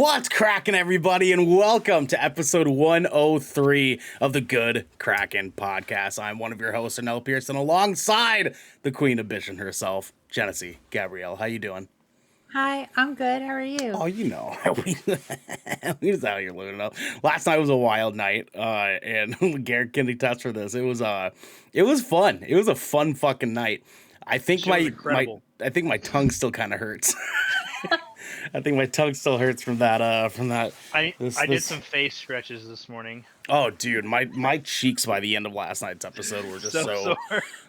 What's cracking, everybody, and welcome to episode 103 of the Good Kraken podcast. I'm one of your hosts, Ernell Pearson, alongside the queen of bitchin' herself, Jenesy. Gabrielle, how you doing? Hi, I'm good. How are you? Oh, you know, we just out here living it up. Last night was a wild night, and Garrick can attest for this. It was fun. It was a fun fucking night. I think I think my tongue still kind of hurts. I think my tongue still hurts from that. I did some face stretches this morning. Oh, dude, my cheeks by the end of last night's episode were just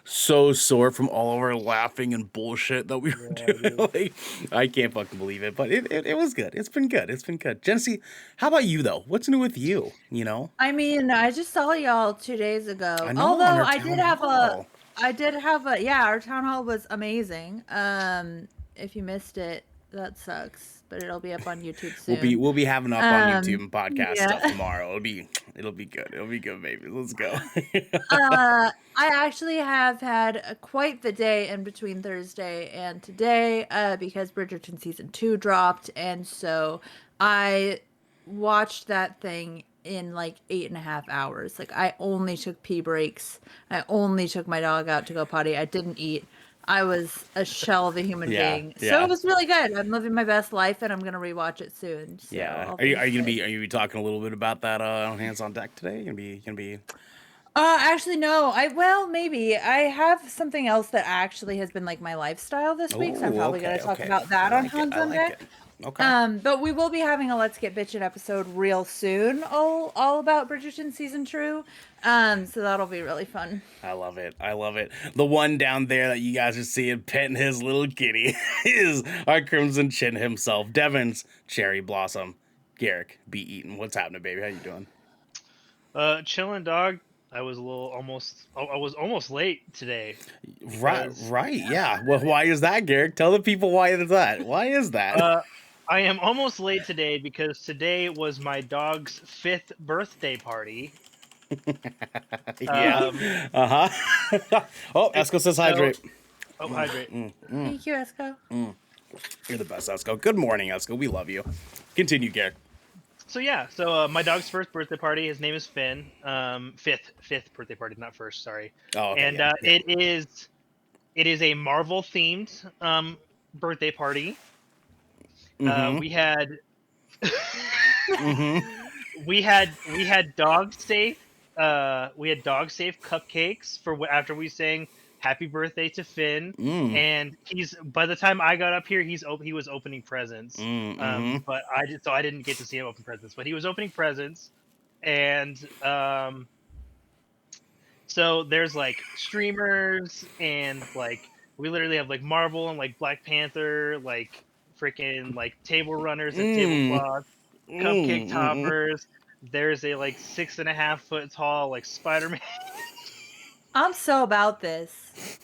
so sore from all of our laughing and bullshit that we were doing. Like, I can't fucking believe it, but it was good. It's been good. Jenesy, how about you though? What's new with you? You know? I mean, I just saw y'all 2 days ago. I know, Although our town hall. our town hall was amazing. If you missed it, that sucks, but it'll be up on YouTube soon. We'll be having up on YouTube and podcast stuff tomorrow. It'll be good. It'll be good, baby. Let's go. I actually have had quite the day in between Thursday and today, because Bridgerton season 2 dropped, and so I watched that thing in like 8.5 hours. Like, I only took pee breaks. I only took my dog out to go potty. I didn't eat. I was a shell of a human being. So it was really good. I'm living my best life, and I'm gonna rewatch it soon. So Are you gonna be talking a little bit about that on Hands on Deck today? Gonna be Actually, no. Maybe I have something else that actually has been like my lifestyle this week. So I'm probably gonna talk about that on Hands on Deck. Okay. But we will be having a Let's Get Bitchin' episode real soon, all about Bridgerton season 2. So that'll be really fun. I love it. The one down there that you guys are seeing petting his little kitty is our Crimson Chin himself, Devin's Cherry Blossom, Garrick B. Eaton. What's happening, baby? How you doing? Chilling, dog. I was almost late today. Right, yeah. Well, why is that, Garrick? Tell the people why is that. Why is that? I am almost late today because today was my dog's 5th birthday party. Yeah. Oh, Esco says hydrate. Hydrate. Thank you, Esco. You're the best, Esco. Good morning, Esco. We love you. Continue, Garrick. So my dog's 1st birthday party. His name is Finn. 5th birthday party, not 1st. Sorry. Oh, okay, and it is a Marvel themed birthday party. We had we had dog safe cupcakes for after we sang Happy Birthday to Finn, and by the time I got up here, he was opening presents. But I didn't get to see him open presents, but he was opening presents, and so there's like streamers, and like we literally have like Marvel and like Black Panther, like freaking like table runners and tablecloths, cupcake toppers. There's a like 6.5 foot tall like Spider-Man. I'm so about this.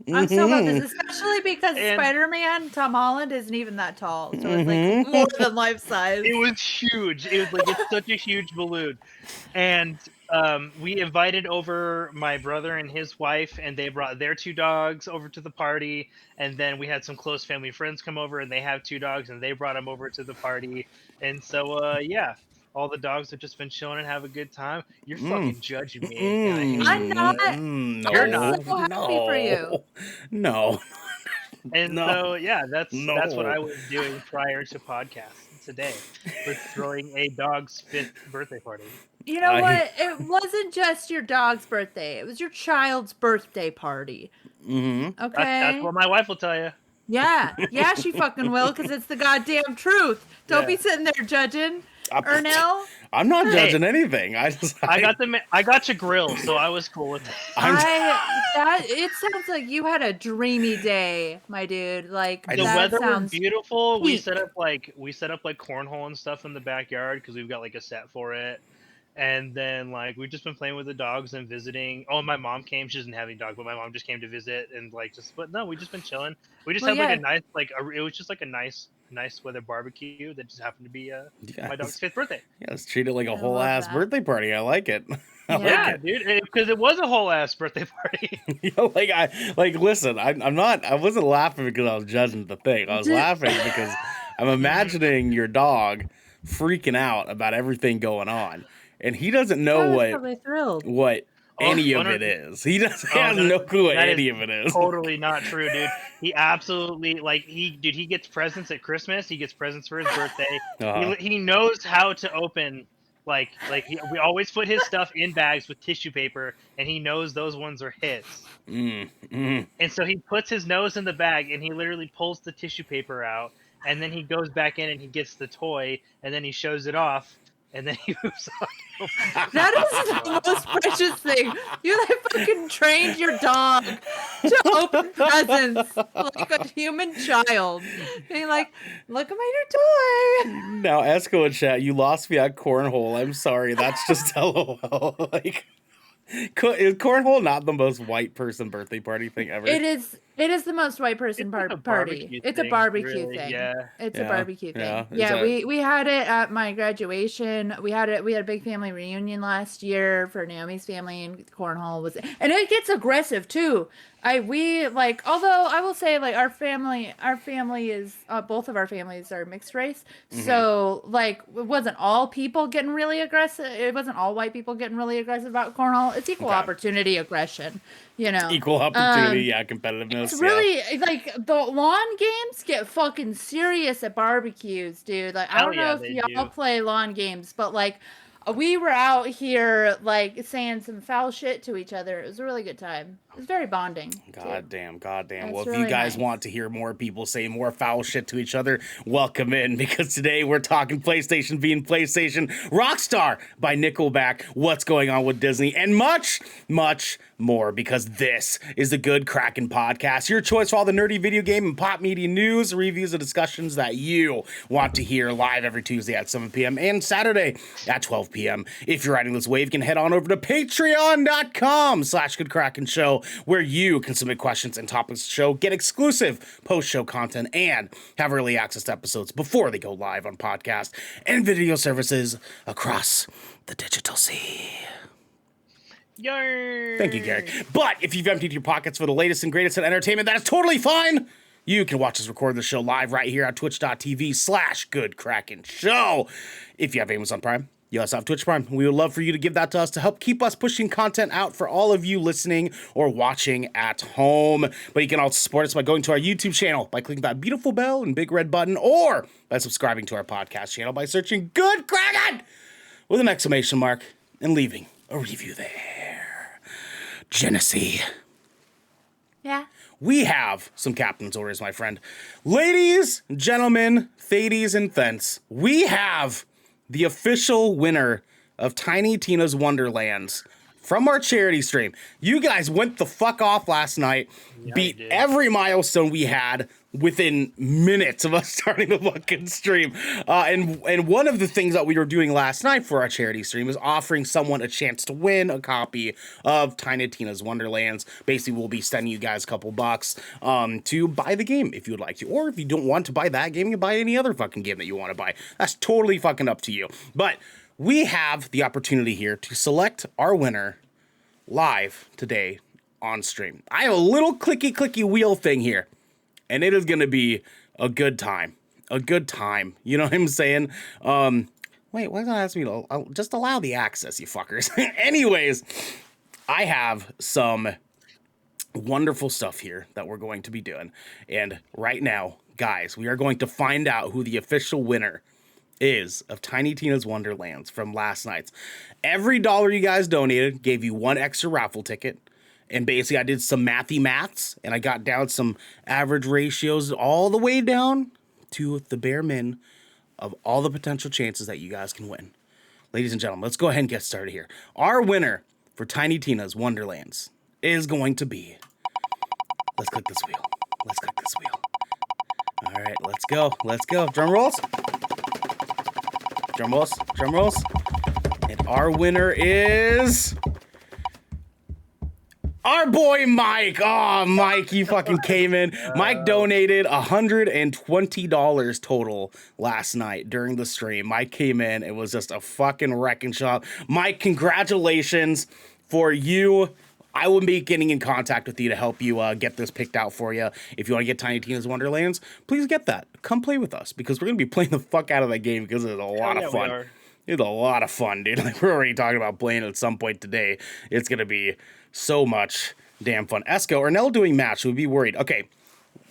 Especially because Spider-Man, Tom Holland, isn't even that tall. So it's like more than life size. It was huge. It's such a huge balloon. And we invited over my brother and his wife, and they brought their 2 dogs over to the party. And then we had some close family friends come over, and they have 2 dogs, and they brought them over to the party. And so, all the dogs have just been chilling and have a good time. You're fucking judging me. I'm not. You're not. I'm so happy for you. No. And so, that's what I was doing prior to podcast today. Was throwing a dog's 5th birthday party. You know what? It wasn't just your dog's birthday. It was your child's birthday party. Okay? That's what my wife will tell you. Yeah, she fucking will, because it's the goddamn truth. Don't be sitting there judging. Ernell? I'm not judging anything. I got your grill, so I was cool with it. It sounds like you had a dreamy day, my dude. Like, the weather was beautiful. We set up like cornhole and stuff in the backyard because we've got like a set for it. And then like we've just been playing with the dogs and visiting. Oh, my mom came. She doesn't have any dog, but my mom just came to visit and we've just been chilling. We just had like a nice it was just like a nice weather barbecue that just happened to be my dog's 5th birthday. Yeah, let's treat it like a whole ass birthday party. I like it. Dude, because it was a whole ass birthday party. Listen, I wasn't laughing because I was judging the thing. I was laughing because I'm imagining your dog freaking out about everything going on, and he doesn't I know was probably thrilled. what any Oh, of no, it is. He doesn't oh, has no, no clue what that any is of it is. totally not true, dude. He absolutely he gets presents at Christmas. He gets presents for his birthday. Uh-huh. He knows how to open we always put his stuff in bags with tissue paper, and he knows those ones are his. And so he puts his nose in the bag, and he literally pulls the tissue paper out, and then he goes back in and he gets the toy, and then he shows it off, and then he moves on. That is the most precious thing. You fucking trained your dog to open presents like a human child. Being like, look at my new toy. Now, Esco in chat, you lost me at cornhole. I'm sorry. That's just LOL. Like, is cornhole not the most white person birthday party thing ever? It is. It is the most white person It's like a party. barbecue It's a thing, barbecue really, thing. yeah. It's a Yeah, barbecue thing. yeah. Is Yeah, that- we had it at my graduation. We had a big family reunion last year for Naomi's family, and cornhole was, and it gets aggressive too. Although I will say, like, our family is both of our families are mixed race, so like it wasn't all people getting really aggressive. It wasn't all white people getting really aggressive about cornhole. It's equal opportunity aggression, you know. Equal opportunity, competitiveness. It's really like the lawn games get fucking serious at barbecues, dude. Like, I Hell don't know yeah, if they y'all do. play lawn games, but like we were out here like saying some foul shit to each other. It was a really good time. It was very bonding. Goddamn. That's Well, if really you guys nice. want to hear more people say more foul shit to each other, welcome in, because today we're talking PlayStation being PlayStation, Rockstar by Nickelback, what's going on with Disney, and much, much more, because this is the Good Kraken podcast, your choice for all the nerdy video game and pop media news, reviews, and discussions that you want to hear live every Tuesday at 7 p.m. and Saturday at 12 p.m. If you're riding this wave, you can head on over to patreon.com/GoodKrakenShow, where you can submit questions and topics to the show, get exclusive post-show content, and have early access to episodes before they go live on podcast and video services across the digital sea. Yarr. Thank you, Garrick. But if you've emptied your pockets for the latest and greatest in entertainment, that is totally fine. You can watch us record the show live right here at twitch.tv/GoodKrakenShow. If you have Amazon Prime, you also have Twitch Prime. We would love for you to give that to us to help keep us pushing content out for all of you listening or watching at home. But you can also support us by going to our YouTube channel, by clicking that beautiful bell and big red button, or by subscribing to our podcast channel by searching Good Kraken with an exclamation mark and leaving a review there. Jenesy. Yeah. We have some captain's orders, my friend. Ladies, gentlemen, thadies, and thents, we have the official winner of Tiny Tina's Wonderlands from our charity stream. You guys went the fuck off last night, beat every milestone we had within minutes of us starting the fucking stream. And one of the things that we were doing last night for our charity stream is offering someone a chance to win a copy of Tiny Tina's Wonderlands. Basically, we'll be sending you guys a couple bucks to buy the game if you would like to. Or if you don't want to buy that game, you can buy any other fucking game that you want to buy. That's totally fucking up to you. But we have the opportunity here to select our winner live today on stream. I have a little clicky wheel thing here, and it is going to be a good time. A good time. You know what I'm saying? Wait, why don't I ask me to just allow the access, you fuckers? Anyways, I have some wonderful stuff here that we're going to be doing. And right now, guys, we are going to find out who the official winner is of Tiny Tina's Wonderlands from last night's. Every dollar you guys donated gave you one extra raffle ticket. And basically, I did some maths, and I got down some average ratios all the way down to the bare min of all the potential chances that you guys can win. Ladies and gentlemen, let's go ahead and get started here. Our winner for Tiny Tina's Wonderlands is going to be... Let's click this wheel. All right, let's go. Drum rolls. And our winner is... our boy Mike. Oh, Mike, you fucking came in. Mike donated $120 total last night during the stream. Mike came in. It was just a fucking wrecking shop. Mike, congratulations for you. I will be getting in contact with you to help you get this picked out for you. If you want to get Tiny Tina's Wonderlands, please get that. Come play with us because we're going to be playing the fuck out of that game because it's a lot of fun. It's a lot of fun, dude. Like, we're already talking about playing it at some point today. It's going to be so much damn fun. Esco, Ernell doing match, we'd be worried. Okay,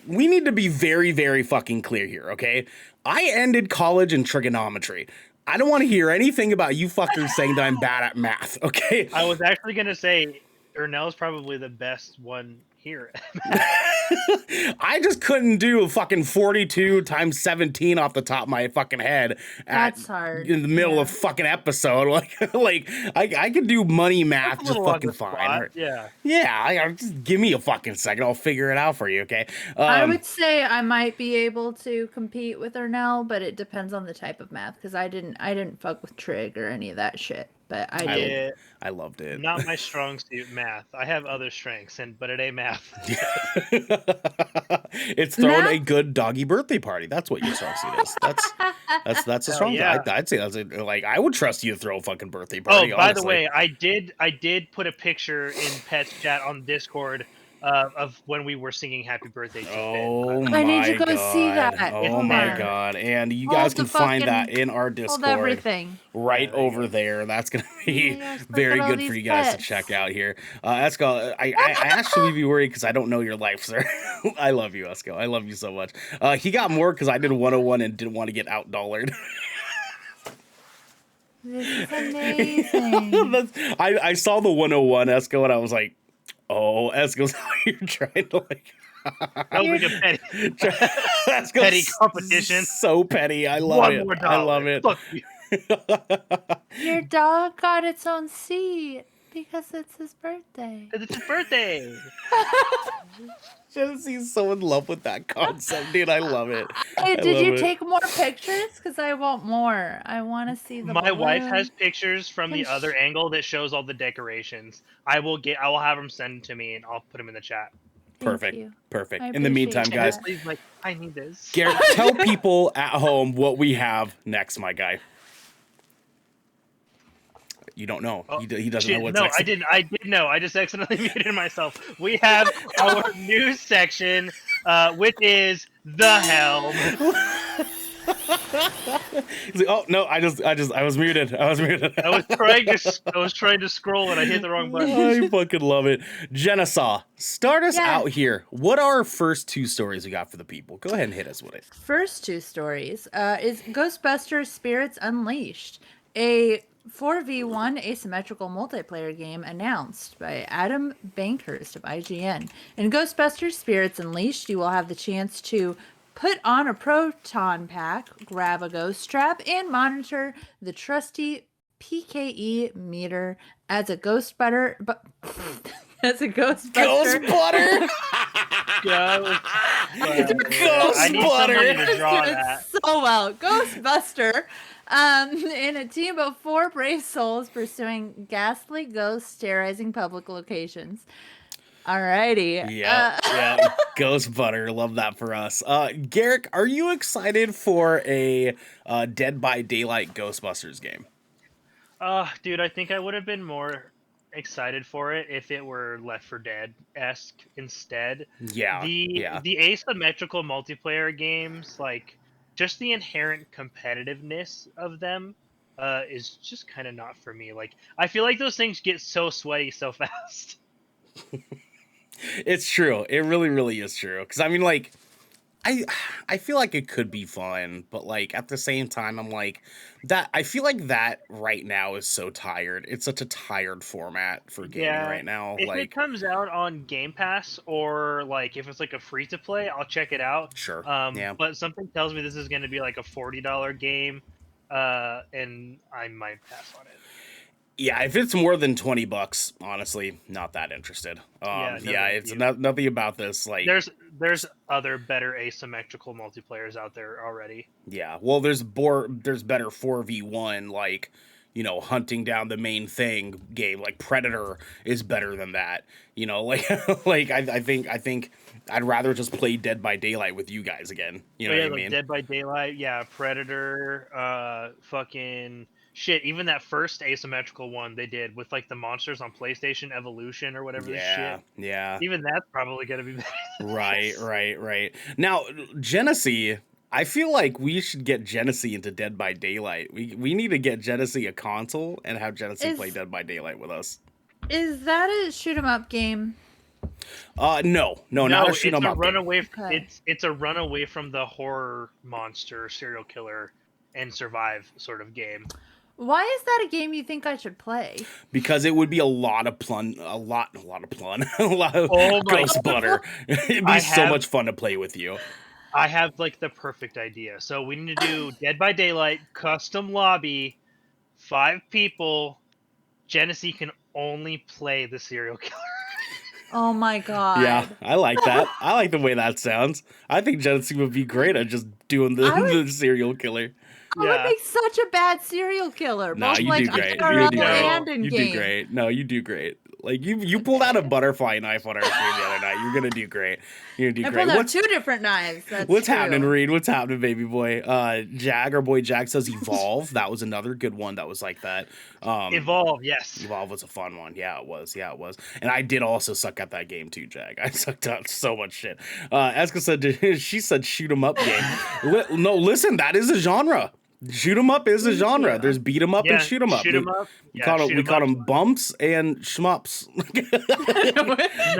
we need to be very, very fucking clear here, okay? I ended college in trigonometry. I don't want to hear anything about you fuckers saying that I'm bad at math, okay? I was actually going to say Ernell's probably the best one here. I just couldn't do a fucking 42 times 17 off the top of my fucking head. That's hard. In the middle of fucking episode. Like I could do money math just fucking fine. Yeah, just give me a fucking second. I'll figure it out for you, okay? I would say I might be able to compete with Ernell, but it depends on the type of math because I didn't fuck with trig or any of that shit. But I did. I loved it. Not my strong suit, math. I have other strengths, but it ain't math. It's throwing a good doggy birthday party. That's what your strong suit is. That's a strong. Yeah. I'd say that's like I would trust you to throw a fucking birthday party. Oh, by the way, I did put a picture in Pet's chat on Discord of when we were singing Happy Birthday to Finn. I need to go see that. Oh my god. And you guys can find that in our Discord. Everything. Right over there. That's going to be very good for you guys to check out here. Esco, I actually be worried because I don't know your life, sir. I love you, Esco. I love you so much. He got more because I did 101 and didn't want to get out-dollared. This is amazing. I saw the 101, Esco, and I was like, oh, Esco's how you're trying to like... That was like a petty competition. So petty. I love it. $1 more. I love it. Fuck you. Your dog got its own seat because it's his birthday. It's his birthday. Jenesy's so in love with that concept, dude. I love it. Hey, did you take more pictures? Because I want more. I want to see the My balloon. wife has pictures from the other angle that shows all the decorations. I will have them send to me and I'll put them in the chat. Perfect. In the meantime, guys, like, I need this. Garrick, tell people at home what we have next, my guy. You don't know. He doesn't know what's next. No, I didn't know. I just accidentally muted myself. We have our news section, which is the Helm. He's like, oh no! I was muted. I was trying to scroll and I hit the wrong button. I fucking love it. Jenesy, start us out here. What are our first two stories we got for the people? Go ahead and hit us with it. First two stories is Ghostbusters Spirits Unleashed, a 4v1 asymmetrical multiplayer game announced by Adam Bankhurst of IGN. In Ghostbusters Spirits Unleashed, you will have the chance to put on a proton pack, grab a ghost trap, and monitor the trusty PKE meter as a ghost butter. As a ghost butter. Ghost butter. Ghost butter. To draw that. So well, Ghostbuster. In a team of 4 brave souls pursuing ghastly ghosts terrorizing public locations. Alrighty. Yeah. Ghost butter. Love that for us. Garrick, are you excited for a Dead by Daylight Ghostbusters game? Dude, I think I would have been more excited for it if it were Left 4 Dead-esque instead. Yeah. The asymmetrical multiplayer games, like, just the inherent competitiveness of them is just kind of not for me. Like, I feel like those things get so sweaty so fast. It's true. It really, really is true. Because, I mean, like, I feel like it could be fun, but, like, at the same time, I'm like, that. I feel like that right now is so tired. It's such a tired format for gaming right now. If like, it comes out on Game Pass or, like, if it's, like, a free-to-play, I'll check it out. Sure. But something tells me this is going to be, like, a $40 game, and I might pass on it. Yeah, if it's more than $20, honestly, not that interested. It's nothing about this. Like, there's other better asymmetrical multiplayers out there already. Yeah, well, there's better 4v1, like, you know, hunting down the main thing game. Like Predator is better than that. You know, like I think I'd rather just play Dead by Daylight with you guys again. You know what I mean? Dead by Daylight, yeah, Predator, fucking shit, even that first asymmetrical one they did with like the monsters on PlayStation Evolution or whatever this shit. Yeah. Even that's probably gonna be better. Right. Now, Jenesy, I feel like we should get Jenesy into Dead by Daylight. We need to get Jenesy a console and have Jenesy play Dead by Daylight with us. Is that a shoot 'em up game? No, not a shoot 'em up game. It's a run away from the horror monster serial killer and survive sort of game. Why is that a game you think I should play? Because it would be a lot of ghost butter. It'd be so much fun to play with you. I have like the perfect idea. So we need to do Dead by Daylight, custom lobby, 5 people. Jenesy can only play the serial killer. Oh my god. Yeah, I like that. I like the way that sounds. I think Jenesy would be great at just doing the serial killer. I would make such a bad serial killer. No, both you like do great. IRL and in you game. do great. No, you do great. Like you pulled out a butterfly knife on our stream the other night. You're gonna do great. You're gonna do great. I pulled out 2 different knives. What's happening, Reed? What's happening, baby boy? Our boy Jag says Evolve. That was another good one that was like that. Evolve, yes. Evolve was a fun one. Yeah, it was. And I did also suck at that game too, Jag. I sucked at so much shit. Eska said she said shoot 'em up game. No, listen, that is a genre. Shoot 'em up is a genre. Yeah. There's beat 'em up and shoot 'em up. Shoot 'em up. We call them bumps and shmups. No,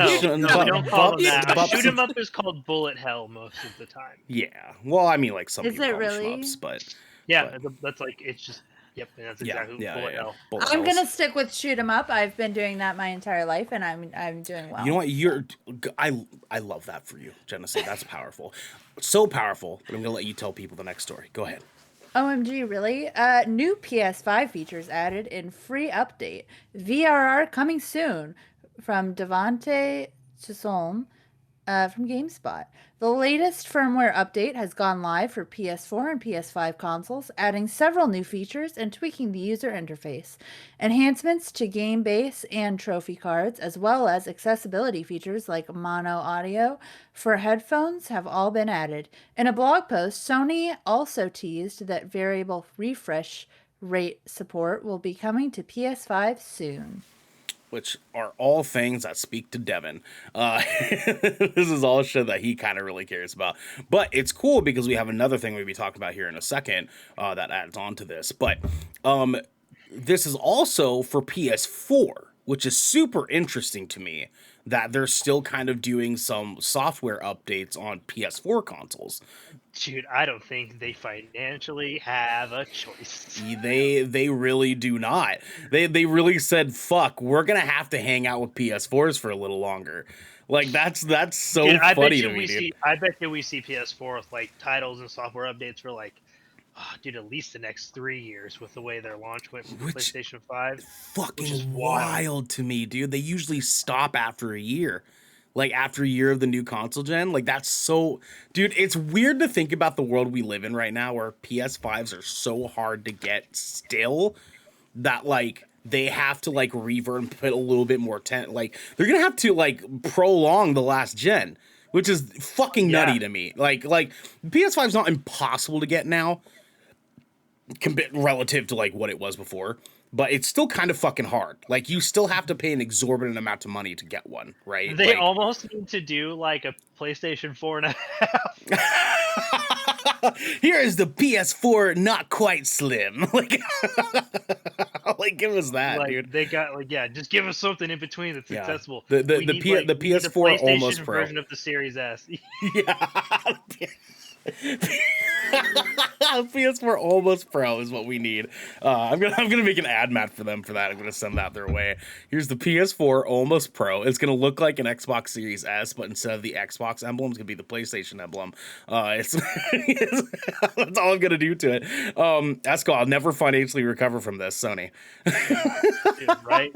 we don't call them that. Shoot 'em up is called bullet hell most of the time. Yeah. Well, I mean, like some is people it call really? them shmups, but that's like it's just. Yep, that's exactly bullet hell. I'm gonna stick with shoot 'em up. I've been doing that my entire life, and I'm doing well. You know what? I love that for you, Jenesy. That's powerful, so powerful. But I'm gonna let you tell people the next story. Go ahead. OMG, really? New PS5 features added in free update. VRR coming soon from Devante Chisholm from GameSpot. The latest firmware update has gone live for PS4 and PS5 consoles, adding several new features and tweaking the user interface. Enhancements to game base and trophy cards, as well as accessibility features like mono audio for headphones, have all been added. In a blog post, Sony also teased that variable refresh rate support will be coming to PS5 soon. Which are all things that speak to Devin. This is all shit that he kind of really cares about. But it's cool because we have another thing we'll be talking about here in a second that adds on to this. But this is also for PS4, which is super interesting to me that they're still kind of doing some software updates on PS4 consoles. Dude, I don't think they financially have a choice. They really do not. They really said, fuck, we're gonna have to hang out with PS4s for a little longer. Like that's so dude, funny to me, dude. I bet you we see PS4 with like titles and software updates for like at least the next 3 years with the way their launch went for PlayStation 5. Fucking wild to me, dude. They usually stop after a year. Like after a year of the new console gen, like that's so, dude, it's weird to think about the world we live in right now where PS5s are so hard to get still that like they have to like revert and put a little bit more like they're gonna have to like prolong the last gen, which is fucking nutty to me. Like PS5's not impossible to get now relative to like what it was before. But it's still kind of fucking hard. Like, you still have to pay an exorbitant amount of money to get one, right? They almost need to do, like, a PlayStation 4.5. Here is the PS4 not quite slim. Like, give us that, like, dude. They got, just give us something in between that's accessible. The PS4 almost Pro. Version of the Series S. Yeah. PS4 almost Pro is what we need. I'm gonna make an ad mat for them for that. I'm gonna send that their way. Here's the PS4 almost Pro. It's gonna look like an Xbox Series S, but instead of the Xbox emblem, it's gonna be the PlayStation emblem. That's all I'm gonna do to it. That's cool. I'll never financially recover from this, Sony. Dude, right?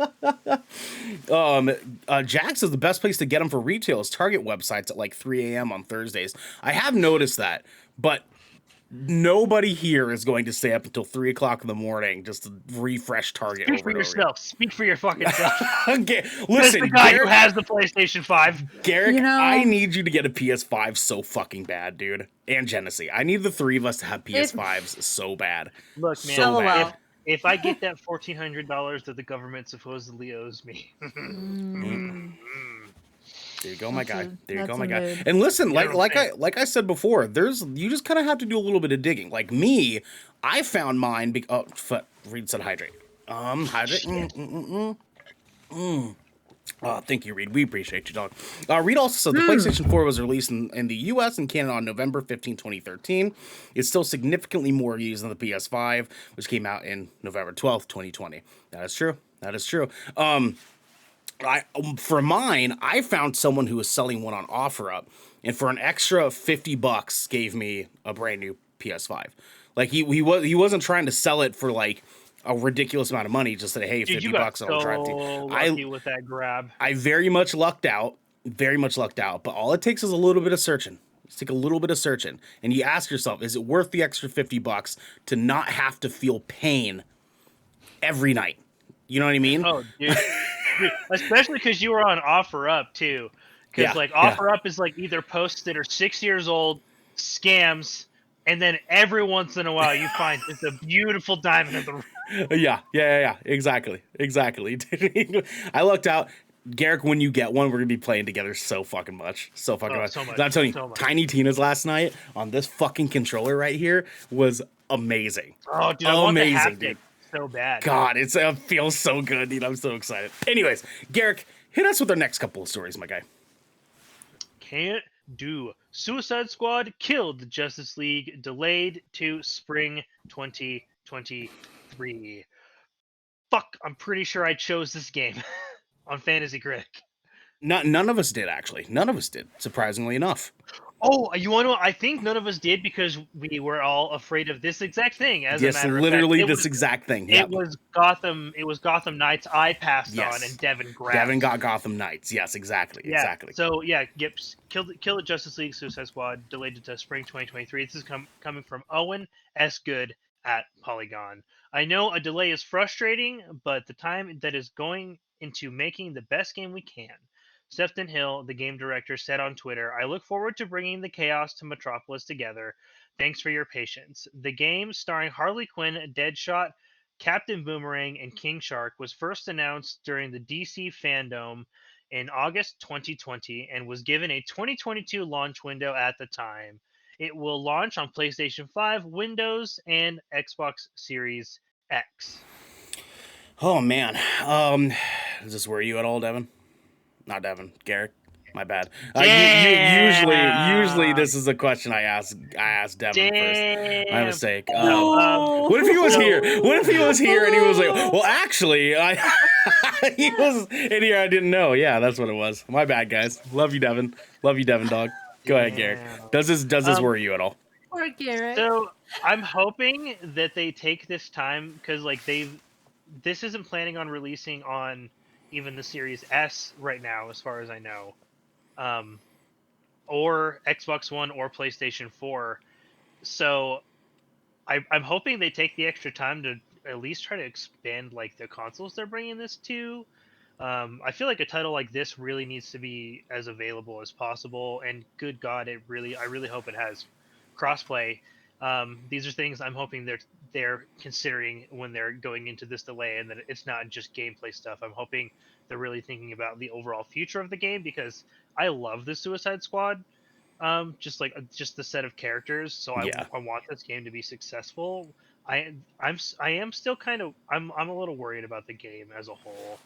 Jack says the best place to get them for retail is Target websites at like 3 a.m. on Thursdays. I have noticed that, but nobody here is going to stay up until 3 o'clock in the morning just to refresh Target. Speak for yourself. Speak for your fucking self. Okay, listen, the guy who has the PlayStation 5. Garrick, I need you to get a PS5 so fucking bad, dude. And Jenesy. I need the 3 of us to have PS5s so bad. Look, man. So bad. if I get that $1,400 that the government supposedly owes me. Mm, There you go, my guy. There you go, that's my a guy. mood. And listen, You know what I'm saying? like I said before, you just kind of have to do a little bit of digging. Like me, I found mine. Reed said hydrate. Hydrate. Thank you, Reed. We appreciate you, dog. Reed also said the PlayStation 4 was released in the US and Canada on November 15, 2013. It's still significantly more used than the PS5, which came out in November 12th, 2020. That is true. That is true. For mine, I found someone who was selling one on OfferUp, and for an extra $50, gave me a brand new PS5. Like he wasn't trying to sell it for like a ridiculous amount of money. Just said, hey, Dude, you 50 got bucks, and so I'll drive to you. lucky with that grab. I very much lucked out. Very much lucked out. But all it takes is a little bit of searching. Just take a little bit of searching, and you ask yourself, is it worth the extra $50 to not have to feel pain every night? You know what I mean? Oh, dude. Dude, especially because you were on OfferUp too. Because Yeah, like yeah. OfferUp is like either posts that are 6 years old, scams, and then every once in a while you find just a beautiful diamond in the rough. Yeah. Exactly. I lucked out. Garrick, when you get one, we're gonna be playing together so fucking much. So fucking Oh, much. so much, I'm telling you, so much. Tiny Tina's last night on this fucking controller right here was amazing. Oh, dude, I want the Amazing, haptic dude. so bad. God, it feels so good, dude. I'm so excited. Anyways, Garrick, hit us with our next couple of stories, my guy. Can't do. Suicide Squad killed the Justice League, delayed to spring 2023. Fuck, I'm pretty sure I chose this game on Fantasy Critic. None of us did, actually. None of us did, surprisingly enough. Oh, you want to know? I think none of us did because we were all afraid of this exact thing. As a Yes, matter of literally fact, this exact thing. it Yep. was Gotham. It was Gotham Knights. I passed on, Yes. and Devin grabbed. Devin got Gotham Knights. Yes, exactly. Yeah. Exactly. So yeah, Gips killed the Justice League Suicide Squad, delayed it to spring 2023. This is coming from Owen S. Good at Polygon. I know a delay is frustrating, but the time that is going into making the best game we can. Sefton Hill, the game director, said on Twitter, I look forward to bringing the chaos to Metropolis together. Thanks for your patience. The game, starring Harley Quinn, Deadshot, Captain Boomerang, and King Shark, was first announced during the DC Fandom in August 2020 and was given a 2022 launch window at the time. It will launch on PlayStation 5, Windows, and Xbox Series X. Oh man. Does this worry you at all, Devin? Not Devin. Garrick. My bad. Usually this is a question I ask Devin first. My mistake. What if he was here? What if he was here and he was like, well, actually, he was in here. I didn't know. Yeah, that's what it was. My bad, guys. Love you, Devin. Love you, Devin, dog. Go ahead, Garrick. Does this worry you at all? Poor Garrick. So I'm hoping that they take this time because like this isn't planning on releasing on even the Series S right now, as far as I know, or Xbox One or PlayStation 4. So I'm hoping they take the extra time to at least try to expand like the consoles they're bringing this to. I feel like a title like this really needs to be as available as possible, and good God, I really hope it has crossplay. These are things I'm hoping they're considering when they're going into this delay, and that it's not just gameplay stuff. I'm hoping they're really thinking about the overall future of the game because I love the Suicide Squad. Just the set of characters. So Yeah. I want this game to be successful. I am still kind of I'm a little worried about the game as a whole.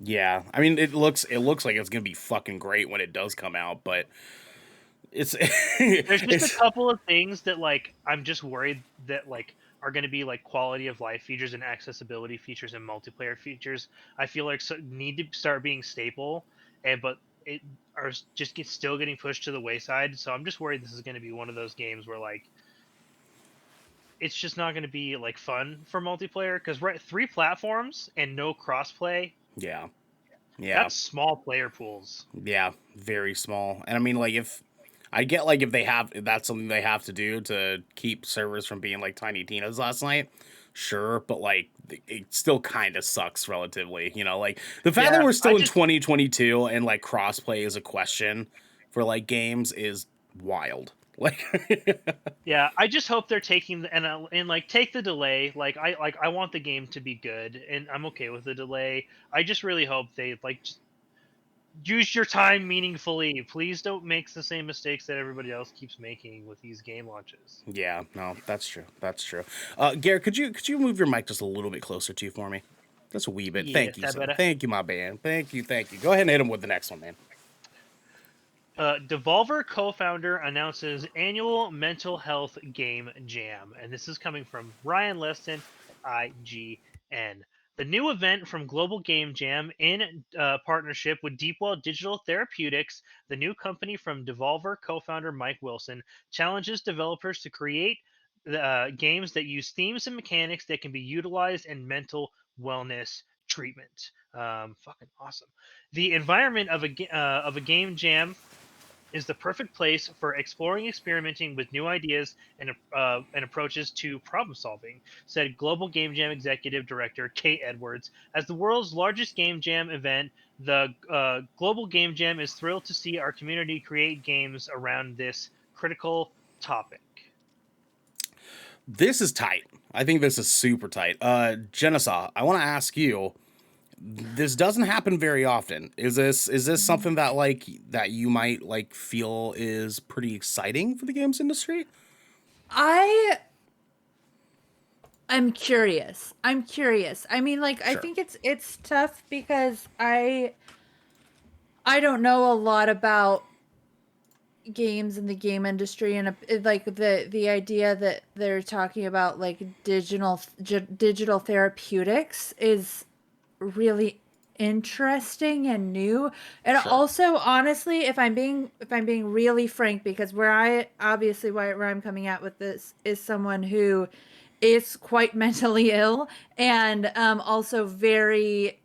Yeah. I mean, it looks like it's gonna be fucking great when it does come out, but it's There's just a couple of things that like I'm just worried that like are going to be like quality of life features and accessibility features and multiplayer features. I feel like need to start being staple, but it are just still getting pushed to the wayside. So I'm just worried this is going to be one of those games where like it's just not going to be like fun for multiplayer because 3 platforms and no crossplay. Yeah. That's small player pools. Yeah, very small. And I mean, like, if that's something they have to do to keep servers from being like Tiny Tina's last night, sure, but like it still kind of sucks relatively, like the fact that we're still in 2022 and like crossplay is a question for like games is wild. Like, Yeah, I just hope they're taking and like take the delay. I want the game to be good, and I'm okay with the delay. I just really hope they like just use your time meaningfully. Please don't make the same mistakes that everybody else keeps making with these game launches. yeah, no, that's true. That's true. Garrett, could you move your mic just a little bit closer to you for me? Just a wee bit. Yeah, Thank you, that sir. better. Thank you, my man. Thank you. Thank you. Go ahead and hit him with the next one, man. Devolver co-founder announces annual mental health game jam, and this is coming from Ryan Leston, IGN. The new event from Global Game Jam, in partnership with Deepwell Digital Therapeutics, the new company from Devolver co-founder Mike Wilson, challenges developers to create games that use themes and mechanics that can be utilized in mental wellness treatment. Fucking awesome. The environment of a game jam is the perfect place for exploring, experimenting with new ideas and approaches to problem solving, said Global Game Jam Executive Director Kate Edwards. As the world's largest game jam event, the Global Game Jam is thrilled to see our community create games around this critical topic. This is tight. I think this is super tight. Jenesy, I want to ask you. This doesn't happen very often. Is this something that that you might feel is pretty exciting for the games industry? I I'm curious. I'm curious. I mean, like, I Sure. think it's tough because I don't know a lot about games in the game industry, and like the idea that they're talking about like digital therapeutics is really interesting and new. And Sure. also, honestly, if I'm being really frank, because where I'm coming at with this is someone who is quite mentally ill, and also very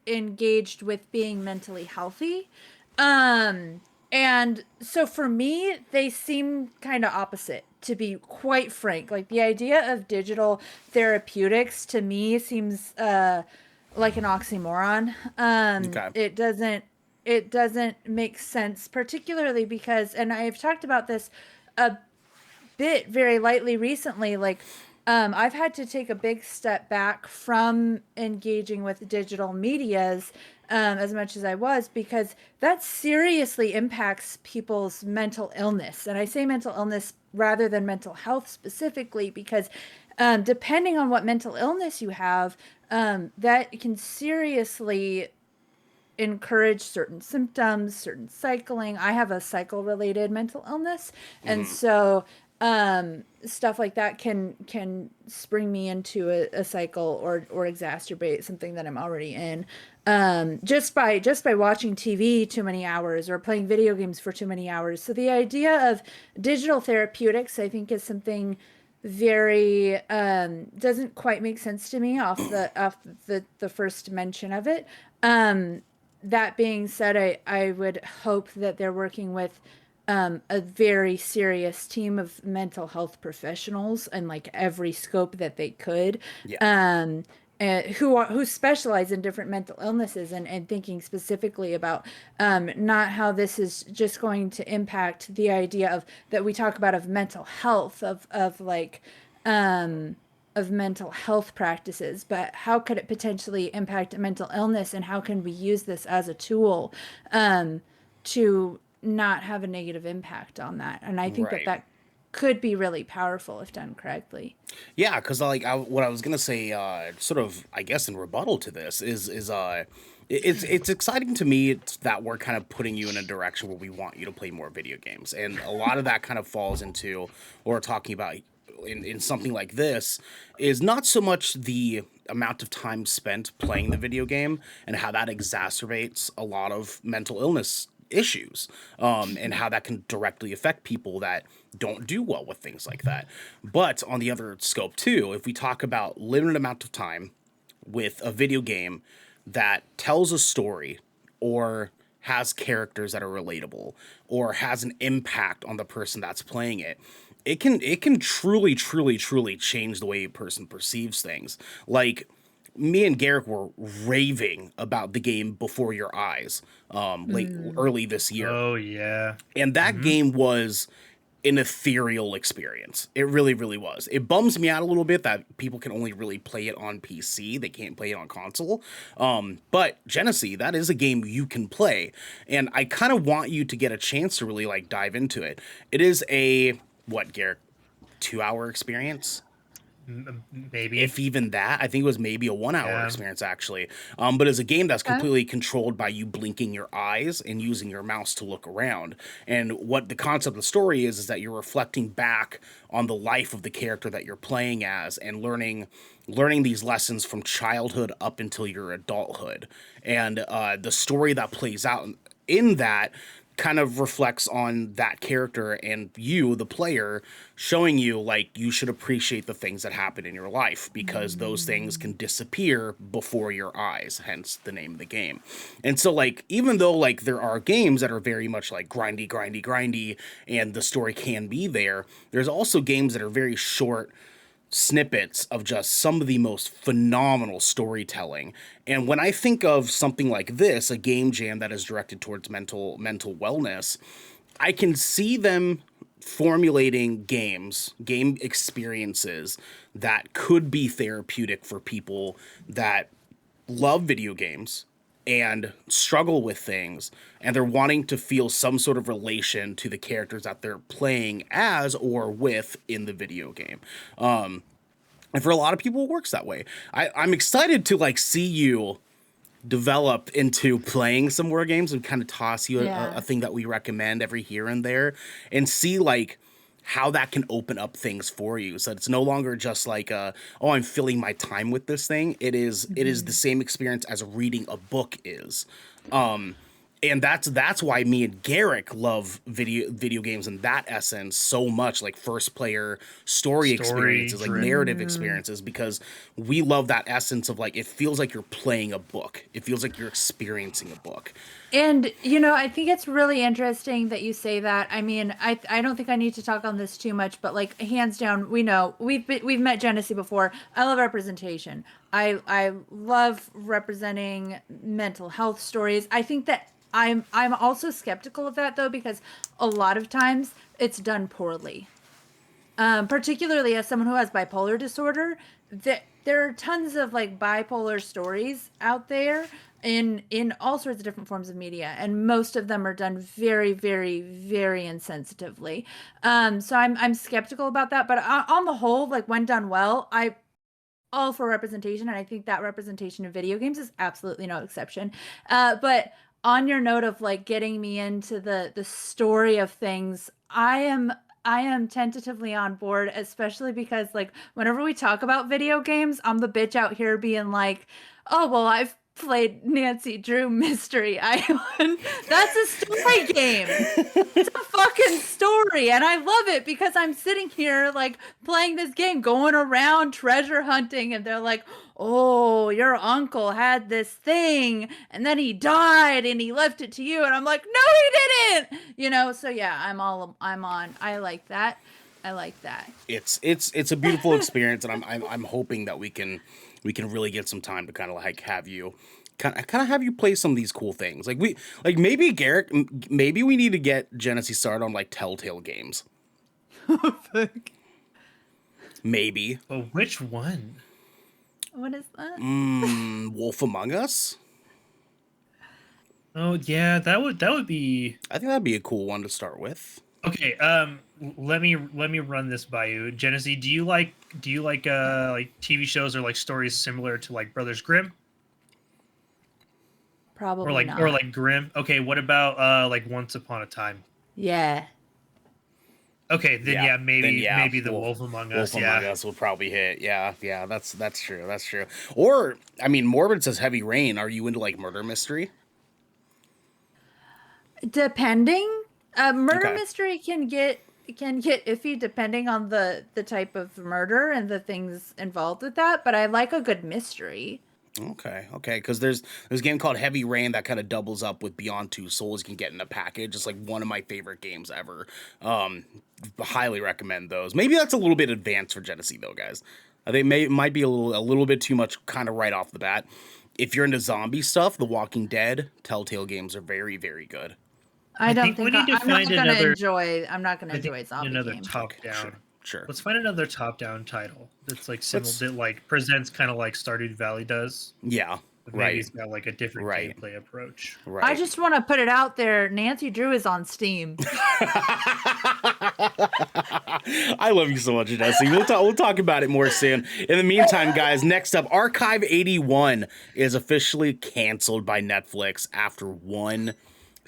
engaged with being mentally healthy. Um, and so for me, they seem kind of opposite, to be quite frank. Like, the idea of digital therapeutics to me seems like an oxymoron. Okay. It doesn't make sense, particularly because, and I've talked about this a bit very lightly recently, like, I've had to take a big step back from engaging with digital medias as much as I was, because that seriously impacts people's mental illness. And I say mental illness rather than mental health specifically, because depending on what mental illness you have, that can seriously encourage certain symptoms, certain cycling. I have a cycle related mental illness. And so stuff like that can spring me into a cycle, or exacerbate something that I'm already in. Just by watching TV too many hours, or playing video games for too many hours. So the idea of digital therapeutics, I think, is something very doesn't quite make sense to me off the first mention of it. That being said, I would hope that they're working with a very serious team of mental health professionals, and like every scope that they could, Yeah. who specialize in different mental illnesses, and thinking specifically about not how this is just going to impact the idea of that we talk about, of mental health, of mental health practices, but how could it potentially impact mental illness, and how can we use this as a tool to not have a negative impact on that? And I think that Right. that could be really powerful if done correctly. Yeah, because what I was gonna say, sort of, I guess, in rebuttal to this it's exciting to me that we're kind of putting you in a direction where we want you to play more video games, and a lot of that kind of falls into what we're talking about in something like this, is not so much the amount of time spent playing the video game and how that exacerbates a lot of mental illness issues, and how that can directly affect people that don't do well with things like that. But on the other scope too, if we talk about limited amount of time with a video game that tells a story, or has characters that are relatable, or has an impact on the person that's playing it, it can truly, truly, truly change the way a person perceives things. Like, me and Garrick were raving about the game Before Your Eyes, late Mm. early this year, Oh yeah. and that Mm-hmm. game was an ethereal experience. It really, really was. It bums me out a little bit that people can only really play it on PC. They can't play it on console. But Jenesy, that is a game you can play. And I kind of want you to get a chance to really like dive into it. It is a, what, Garrick, 2-hour experience? Maybe, if even that. I think it was maybe a 1-hour experience actually. But it's a game that's completely controlled by you blinking your eyes and using your mouse to look around. And what the concept of the story is that you're reflecting back on the life of the character that you're playing as and learning these lessons from childhood up until your adulthood. And the story that plays out in that kind of reflects on that character and you, the player, showing you like you should appreciate the things that happen in your life because those things can disappear before your eyes, hence the name of the game. And so like, even though like there are games that are very much like grindy, and the story can be there, there's also games that are very short snippets of just some of the most phenomenal storytelling. And when I think of something like this, a game jam that is directed towards mental wellness, I can see them formulating game experiences that could be therapeutic for people that love video games and struggle with things, and they're wanting to feel some sort of relation to the characters that they're playing as or with in the video game. And for a lot of people, it works that way. I'm excited to like see you develop into playing some more games and kind of toss you a thing that we recommend every here and there and see like how that can open up things for you. So it's no longer just like, I'm filling my time with this thing. It is the same experience as reading a book is. And that's why me and Garrick love video games in that essence so much, like first player story experiences, like narrative experiences, because we love that essence of like, it feels like you're playing a book. It feels like you're experiencing a book. And, I think it's really interesting that you say that. I mean, I don't think I need to talk on this too much, but like hands down, we know we've met Jenesy before. I love representation. I love representing mental health stories. I think that I'm also skeptical of that though, because a lot of times it's done poorly. Particularly as someone who has bipolar disorder, there are tons of like bipolar stories out there in all sorts of different forms of media, and most of them are done very, very, very insensitively. So I'm skeptical about that, but on the whole, like when done well, I all for representation, and I think that representation in video games is absolutely no exception. But on your note of like getting me into the story of things, I am tentatively on board, especially because like whenever we talk about video games, I'm the bitch out here being like, oh well, I've played Nancy Drew Mystery Island. That's a story game. It's a fucking story, and I love it because I'm sitting here like playing this game, going around treasure hunting, and they're like, oh, your uncle had this thing and then he died and he left it to you, and I'm like, no he didn't, so yeah, I'm on. I like that. It's a beautiful experience, and I'm hoping that we can really get some time to kind of like have you have you play some of these cool things. Like maybe Garrick, maybe we need to get Jenesy started on like Telltale games. Maybe. Oh, which one? What is that? Wolf Among Us. Oh yeah, that would be. I think that'd be a cool one to start with. Okay, let me run this by you, Jenesy. Do you like like TV shows or like stories similar to like Brothers Grimm? Probably not. Or like Grimm. Okay, what about like Once Upon a Time? Yeah. Okay, then maybe the Wolf Among Us. Wolf Among Us will probably hit. Yeah, that's true. That's true. Or I mean, Morbid says Heavy Rain. Are you into like murder mystery? Depending. Murder mystery can get iffy depending on the type of murder and the things involved with that, but I like a good mystery. Okay, because there's a game called Heavy Rain that kind of doubles up with Beyond Two Souls. You can get in a package. It's like one of my favorite games ever. Highly recommend those. Maybe that's a little bit advanced for Jenesy though, guys. I think it might be a little bit too much kind of right off the bat. If you're into zombie stuff, The Walking Dead, Telltale games are very, very good. I don't think we think need to I'm not find gonna another. enjoy. I'm not gonna I think enjoy zombie another games. top down. Sure. Let's find another top down title that's like similar, Let's- that like presents kind of like Stardew Valley does. Yeah. But maybe it's got like a different Right. gameplay approach. Right. I just want to put it out there. Nancy Drew is on Steam. I love you so much, Jenesy. We'll talk about it more soon. In the meantime, guys, next up, Archive 81 is officially canceled by Netflix after one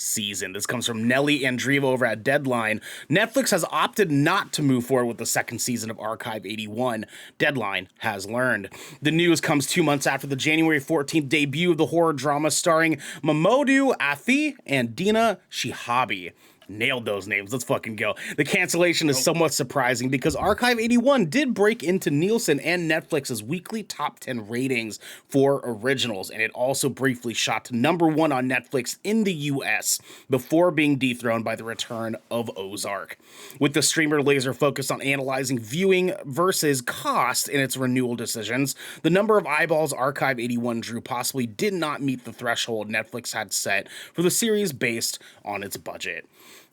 season. This comes from Nelly Andreeva over at Deadline. Netflix has opted not to move forward with the second season of Archive 81. Deadline has learned. The news comes 2 months after the January 14th debut of the horror drama starring Mamoudou Athie and Dina Shihabi. Nailed those names. Let's fucking go. The cancellation is somewhat surprising because Archive 81 did break into Nielsen and Netflix's weekly top 10 ratings for originals, and it also briefly shot to #1 on Netflix in the US before being dethroned by the return of Ozark. With the streamer laser focused on analyzing viewing versus cost in its renewal decisions, the number of eyeballs Archive 81 drew possibly did not meet the threshold Netflix had set for the series based on its budget.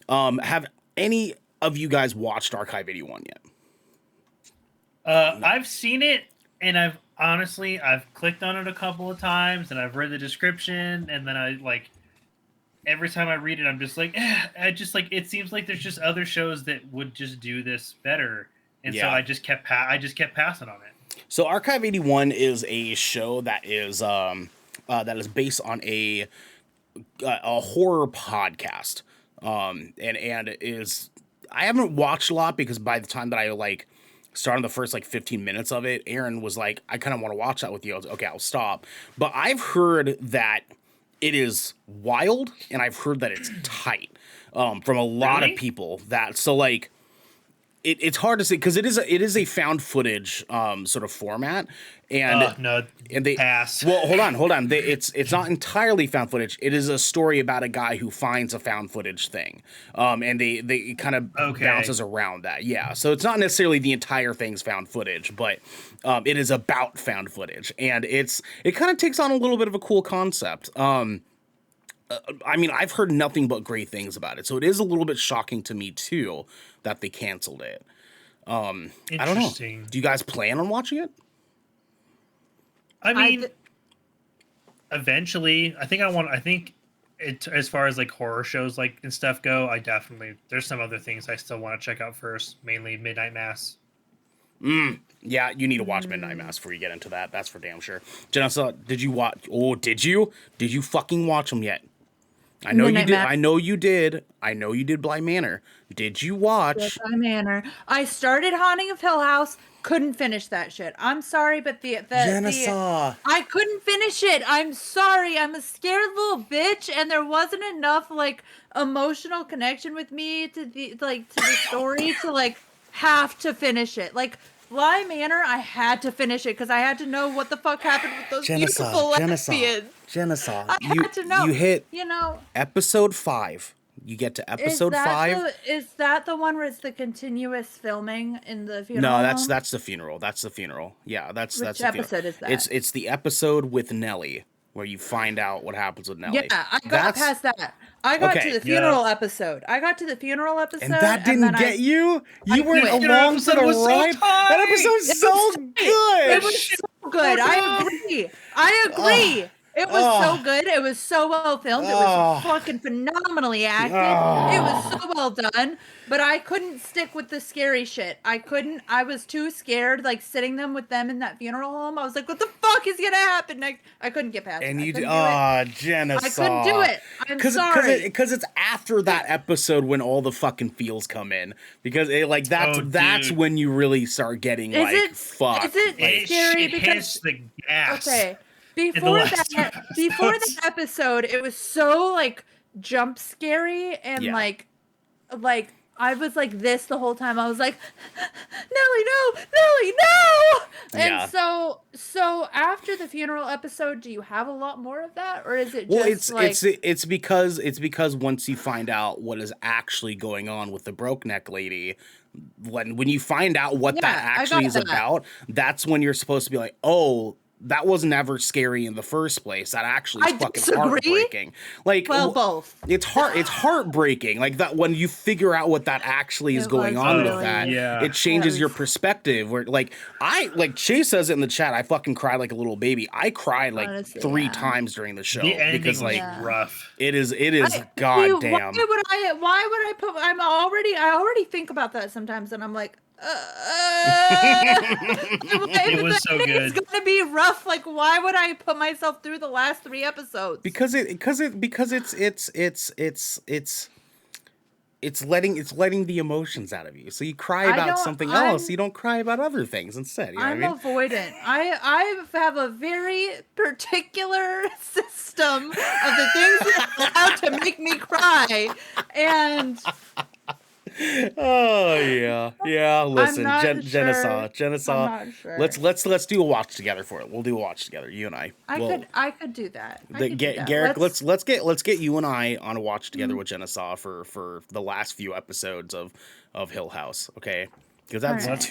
Have any of you guys watched Archive 81 yet? I've seen it, and I've clicked on it a couple of times, and I've read the description, and then I like every time I read it, I'm just like, it seems like there's just other shows that would just do this better, and so I just kept passing on it. So Archive 81 is a show that is based on a horror podcast. And is, I haven't watched a lot because by the time that I like started the first like 15 minutes of it, Aaron was like, I kind of want to watch that with you. I was like, okay, I'll stop. But I've heard that it is wild and I've heard that it's tight, from a lot of people that, so like, it's hard to say because it is a found footage sort of format, and they pass. Well, hold on. It's not entirely found footage. It is a story about a guy who finds a found footage thing, and they kind of bounces around that. Yeah, so it's not necessarily the entire thing's found footage, but it is about found footage, and it kind of takes on a little bit of a cool concept. I mean, I've heard nothing but great things about it, so it is a little bit shocking to me too that they canceled it. I don't know. Do you guys plan on watching it? I mean, eventually, I think it, as far as like horror shows like and stuff go, there's some other things I still want to check out first, mainly Midnight Mass. Yeah, you need to watch Midnight Mass before you get into that. That's for damn sure. Jenesy, did you watch? Oh, did you? Did you fucking watch them yet? I know you did. I know you did. I know you did. Bly Manor. Did you watch? Bly Manor. I started Haunting of Hill House. Couldn't finish that shit. I'm sorry, but I couldn't finish it. I'm sorry. I'm a scared little bitch, and there wasn't enough like emotional connection with me to the story to like have to finish it. Like Bly Manor, I had to finish it because I had to know what the fuck happened with those beautiful lesbians. Jenesy, I had to know. You hit, know, episode 5. You get to episode 5. Is that the one where it's the continuous filming in the funeral? No, that's the funeral. That's the funeral. Yeah, that's Which the episode funeral. is that? It's the episode with Nelly where you find out what happens with Nelly. Yeah, I got past that. I got to the funeral episode. And that didn't get you? You weren't along for the ride? That episode's so good. It was so good. I agree. It was so good. It was so well filmed. It was fucking phenomenally acted. It was so well done. But I couldn't stick with the scary shit. I was too scared, like sitting with them in that funeral home. I was like, what the fuck is gonna happen? I couldn't get past it. And Jenesy. I couldn't do it. I'm sorry. Because it's after that episode when all the fucking feels come in. Because that's when you really start getting fucked. Is it scary because the gas? Okay. Before that episode, it was so like jump scary and like I was like this the whole time. I was like, Nelly, no. And so after the funeral episode, do you have a lot more of that, or is it just it's because once you find out what is actually going on with the broke neck lady, when you find out what that actually is about, that's when you're supposed to be like, oh, that was never scary in the first place. That actually is I fucking disagree. heartbreaking. Like, Well, both. It's heartbreaking. Like that when you figure out what that actually is It going was on with really- that, Yeah. it changes your Yes. perspective. Where like Chase says it in the chat, I fucking cried like a little baby. I cried like Honestly, 3 yeah. times during the show The ending because was like Yeah. rough. it is See, goddamn. why would I put? I already think about that sometimes, and I'm like, It was so good. It's gonna be rough. Like, why would I put myself through the last 3 episodes? Because it's letting the emotions out of you. So you cry about something else. You don't cry about other things instead. You know I'm what I mean? avoidant. I have a very particular system of the things that are allowed to make me cry, and Oh yeah. Listen, not Jenesy. I'm not sure. Let's do a watch together for it. We'll do a watch together, you and I. I could do that. I could do that. Garrick, let's get you and I on a watch together with Jenesy for the last few episodes of Hill House, okay? Because that's Alright.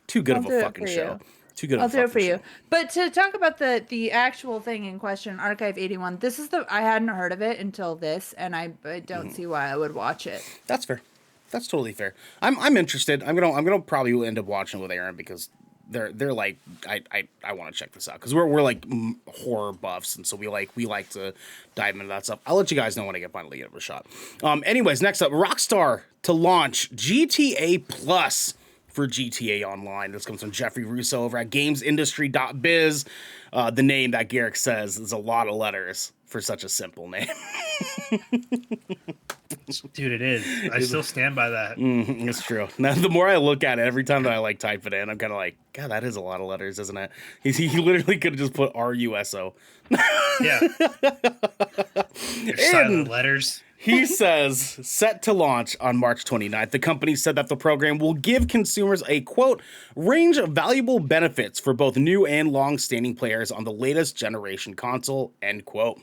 too good I'll of do a it fucking for show. you. Too good I'll of a do it for fucking you. show. But to talk about the actual thing in question, Archive 81. This is I hadn't heard of it until this, and I don't see why I would watch it. That's fair. That's totally fair. I'm interested. I'm gonna probably end up watching with Aaron because they're like I want to check this out because we're like horror buffs, and so we like to dive into that stuff. I'll let you guys know when I finally give it a shot. Anyways, next up, Rockstar to launch GTA Plus for GTA Online. This comes from Jeffrey Russo over at GamesIndustry.biz. The name that Garrick says is a lot of letters for such a simple name. Dude, it is. I still stand by that. It's true. Now, the more I look at it, every time that I like type it in, I'm kind of like, God, that is a lot of letters, isn't it? He literally could have just put RUSO. Yeah. They're silent letters. He says, set to launch on March 29th. The company said that the program will give consumers a, quote, range of valuable benefits for both new and long-standing players on the latest generation console, end quote.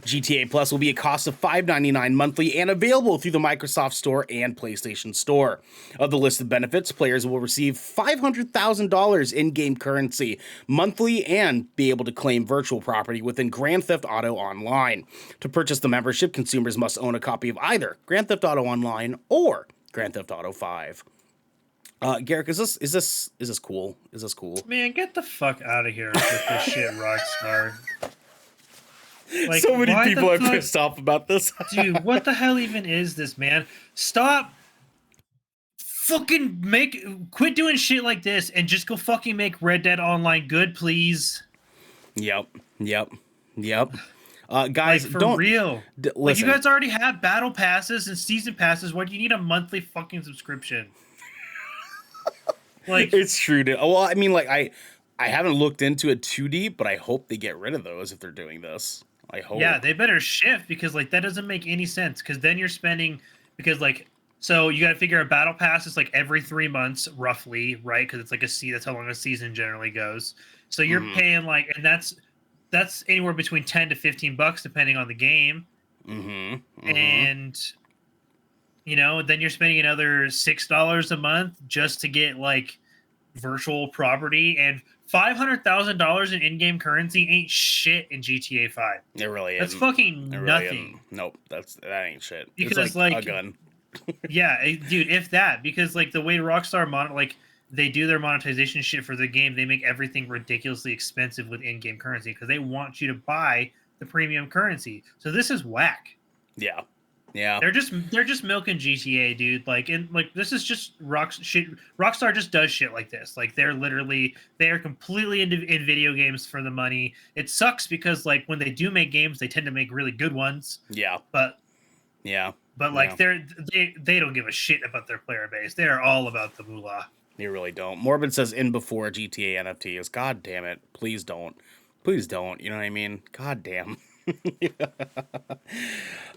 GTA Plus will be a cost of $5.99 monthly and available through the Microsoft Store and PlayStation Store. Of the listed benefits, players will receive $500,000 in-game currency monthly and be able to claim virtual property within Grand Theft Auto Online. To purchase the membership, consumers must own a copy of either Grand Theft Auto Online or Grand Theft Auto 5. Garrick, is this cool? Is this cool? Man, get the fuck out of here with this shit, Rockstar. Like, so many why the people are fuck- pissed off about this. Dude, what the hell even is this, man? Stop fucking quit doing shit like this and just go fucking make Red Dead Online good, please. Yep. Guys, Like, for don't real. Like, listen. you guys already have battle passes and season passes. Why do you need a monthly fucking subscription? Like, It's true, dude. Well, I mean, like I haven't looked into it too deep, but I hope they get rid of those if they're doing this. I hope. yeah, they better shift because like that doesn't make any sense. Because then you're spending so you got to figure a battle pass is like every 3 months roughly, right? Because it's like that's how long a season generally goes. So you're paying like, and that's anywhere between $10 to $15 depending on the game. And then you're spending another $6 a month just to get like virtual property, and $500,000 in in-game currency ain't shit in GTA 5. It really is. That's fucking nothing. Nope, that ain't shit. Because, it's like a like, gun. Yeah, dude, if that, because like the way Rockstar they do their monetization shit for the game, they make everything ridiculously expensive with in-game currency because they want you to buy the premium currency. So this is whack. Yeah. They're just milking GTA, dude. This is just Rockstar just does shit like this. Like they are completely in video games for the money. It sucks because like when they do make games, they tend to make really good ones. Yeah. But Yeah. they don't give a shit about their player base. They are all about the moolah. They really don't. Morbid says in before GTA NFT is. God damn it. Please don't. Please don't. You know what I mean? God damn.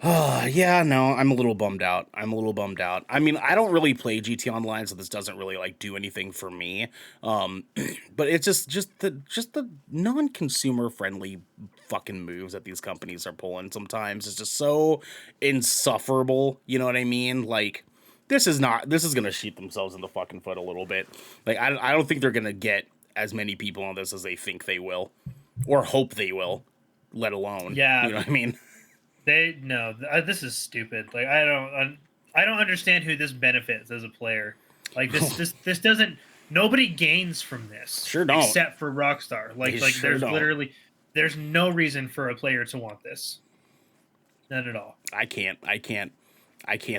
Yeah, no, I'm a little bummed out. I mean, I don't really play GT Online, so this doesn't really like do anything for me. But it's just the non-consumer friendly fucking moves that these companies are pulling sometimes is just so insufferable. You know what I mean? Like, this is gonna shoot themselves in the fucking foot a little bit. Like, I don't think they're gonna get as many people on this as they think they will, or hope they will, let alone. Yeah. You know what I mean? This is stupid. Like I don't understand who this benefits as a player. Like this doesn't. Nobody gains from this. Sure don't. Except for Rockstar. Like Sure don't. There's no reason for a player to want this. None at all. I can't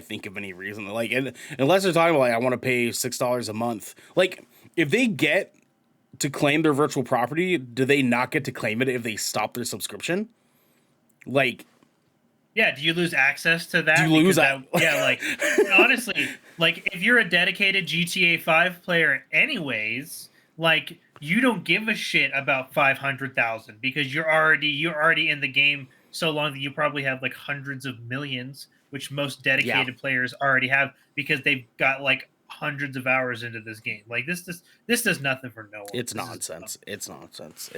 think of any reason. Like, unless they're talking about, like, I want to pay $6 a month. Like, if they get to claim their virtual property, do they not get to claim it if they stop their subscription? Like, yeah, do you lose access to that? Do you lose that? Yeah, like, honestly, like, if you're a dedicated GTA 5 player anyways, like, you don't give a shit about 500,000 because you're already in the game so long that you probably have, like, hundreds of millions, which most dedicated players already have because they've got, like, hundreds of hours into this game. Like, this does nothing for no one. It's nonsense. It's nonsense.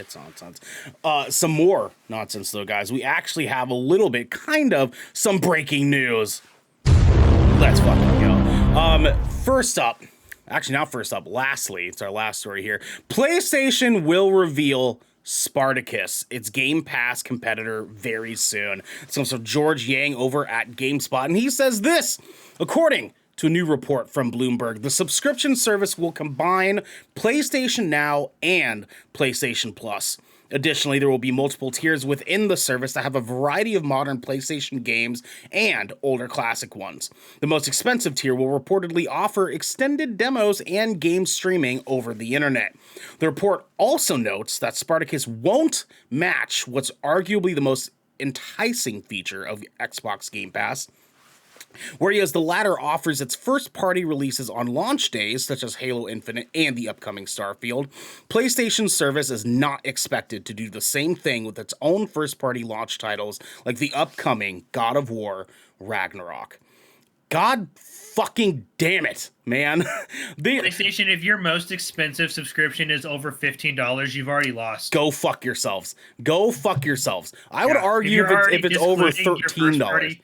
Some more nonsense, though, guys. We actually have a little bit, kind of, some breaking news. Let's fucking go. First up, lastly, it's our last story here. PlayStation will reveal Spartacus, its Game Pass competitor, very soon. It's comes from George Yang over at GameSpot, and he says this, according to a new report from Bloomberg, the subscription service will combine PlayStation Now and PlayStation Plus. Additionally, there will be multiple tiers within the service that have a variety of modern PlayStation games and older classic ones. The most expensive tier will reportedly offer extended demos and game streaming over the internet. The report also notes that Spartacus won't match what's arguably the most enticing feature of Xbox Game Pass, whereas the latter offers its first-party releases on launch days, such as Halo Infinite and the upcoming Starfield. PlayStation's service is not expected to do the same thing with its own first-party launch titles, like the upcoming God of War Ragnarok. God fucking damn it, man. PlayStation, if your most expensive subscription is over $15, you've already lost. Go fuck yourselves. I would argue if it's over $13.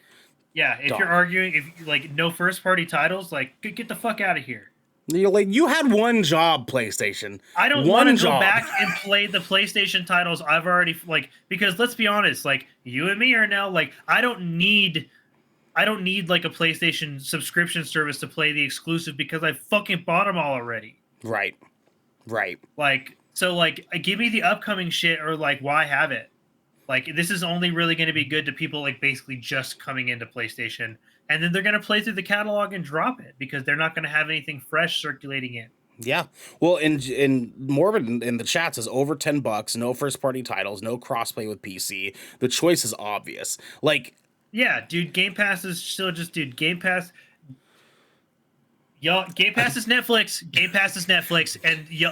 Yeah, if you're arguing, if like no first party titles, like get the fuck out of here. You're like, you had one job, PlayStation. I don't want to go back and play the PlayStation titles I've already because let's be honest, like you and me are now like I don't need like a PlayStation subscription service to play the exclusive because I fucking bought them all already. Right. Like so, like give me the upcoming shit or like why have it? Like, this is only really going to be good to people, like, basically just coming into PlayStation. And then they're going to play through the catalog and drop it because they're not going to have anything fresh circulating in. Yeah. Well, in Morbid in the chat says over $10, no first-party titles, no crossplay with PC. The choice is obvious. Like... Yeah, dude, Game Pass is still just... Dude, Game Pass... Y'all, Game Pass is Netflix. Game Pass is Netflix. And you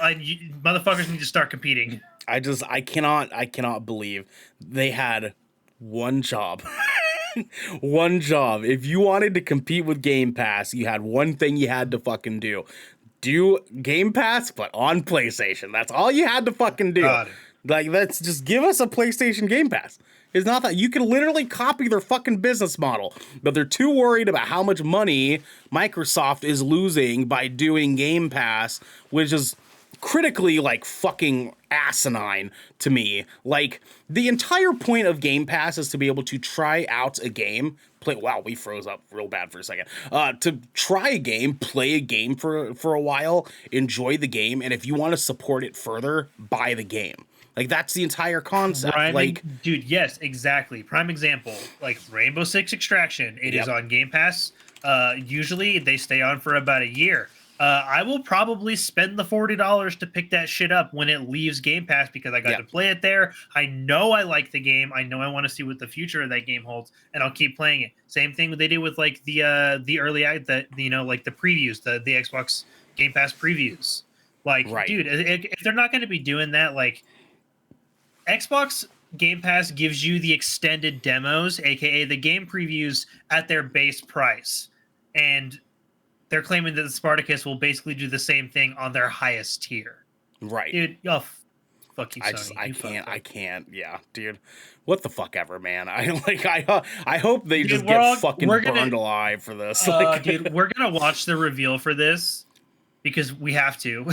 motherfuckers need to start competing. I cannot believe they had one job. One job. If you wanted to compete with Game Pass, you had one thing you had to fucking do. Do Game Pass, but on PlayStation. That's all you had to fucking do. Like, let's just give us a PlayStation Game Pass. It's not that you can literally copy their fucking business model, but they're too worried about how much money Microsoft is losing by doing Game Pass, which is critically like fucking asinine to me. Like, the entire point of Game Pass is to be able to try out a game, we froze up real bad for a second. To try a game, play a game for a while, enjoy the game, and if you want to support it further, buy the game. Like, that's the entire concept. Dude, yes, exactly. Prime example, like Rainbow Six Extraction. It is on Game Pass. Usually they stay on for about a year. I will probably spend the $40 to pick that shit up when it leaves Game Pass because I got to play it there. I know I like the game. I know I want to see what the future of that game holds, and I'll keep playing it. Same thing they did with like the early like the previews, the Xbox Game Pass previews. Like, dude, if they're not going to be doing that, like Xbox Game Pass gives you the extended demos, aka the game previews, at their base price, and they're claiming that the Spartacus will basically do the same thing on their highest tier. Right. Dude, fuck you, Sony. I can't. Yeah, dude. What the fuck ever, man. I hope they get fucking burned alive for this. Dude, we're going to watch the reveal for this, because we have to.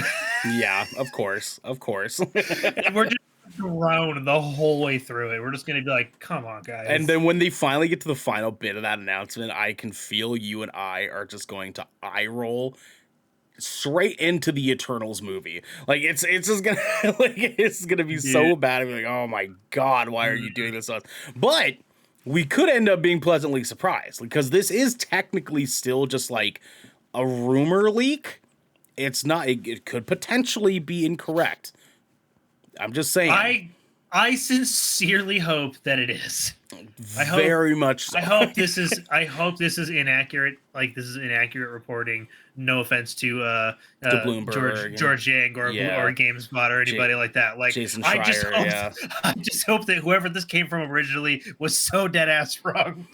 Yeah, of course. And we're just thrown the whole way through it. We're just gonna be like, come on, guys. And then when they finally get to the final bit of that announcement, I can feel you and I are just going to eye roll straight into the Eternals movie. Like it's just gonna it's gonna be so bad. I'm like, oh my god, why are you doing this to us? But we could end up being pleasantly surprised because this is technically still just like a rumor leak. It's not. It could potentially be incorrect. I'm just saying. I sincerely hope that it is. Very much so. I hope this is inaccurate. Like, this is inaccurate reporting. No offense to Bloomberg George Yang or GameSpot or anybody like that. Like, Jason I Schreier, just hope that whoever this came from originally was so dead ass wrong.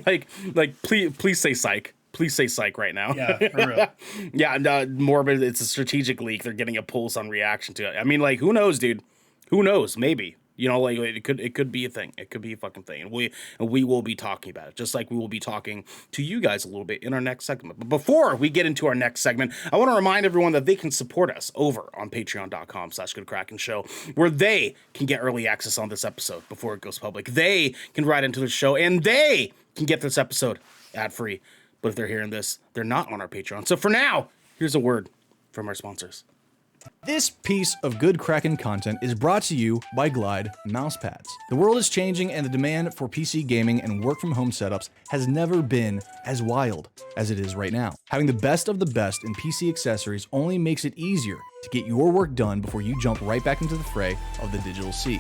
like please say psych. Please say psych right now. Yeah, for real. Yeah, Morbid, it's a strategic leak. They're getting a pulse on reaction to it. I mean, like, who knows, dude? Who knows? Maybe. You know, like, it could be a thing. It could be a fucking thing. And we will be talking about it, just like we will be talking to you guys a little bit in our next segment. But before we get into our next segment, I want to remind everyone that they can support us over on patreon.com/goodkraken show, where they can get early access on this episode before it goes public. They can write into the show, and they can get this episode ad-free. But if they're hearing this, they're not on our Patreon. So for now, here's a word from our sponsors. This piece of good Kraken content is brought to you by Glide mousepads. The world is changing and the demand for PC gaming and work from home setups has never been as wild as it is right now. Having the best of the best in PC accessories only makes it easier to get your work done before you jump right back into the fray of the digital sea.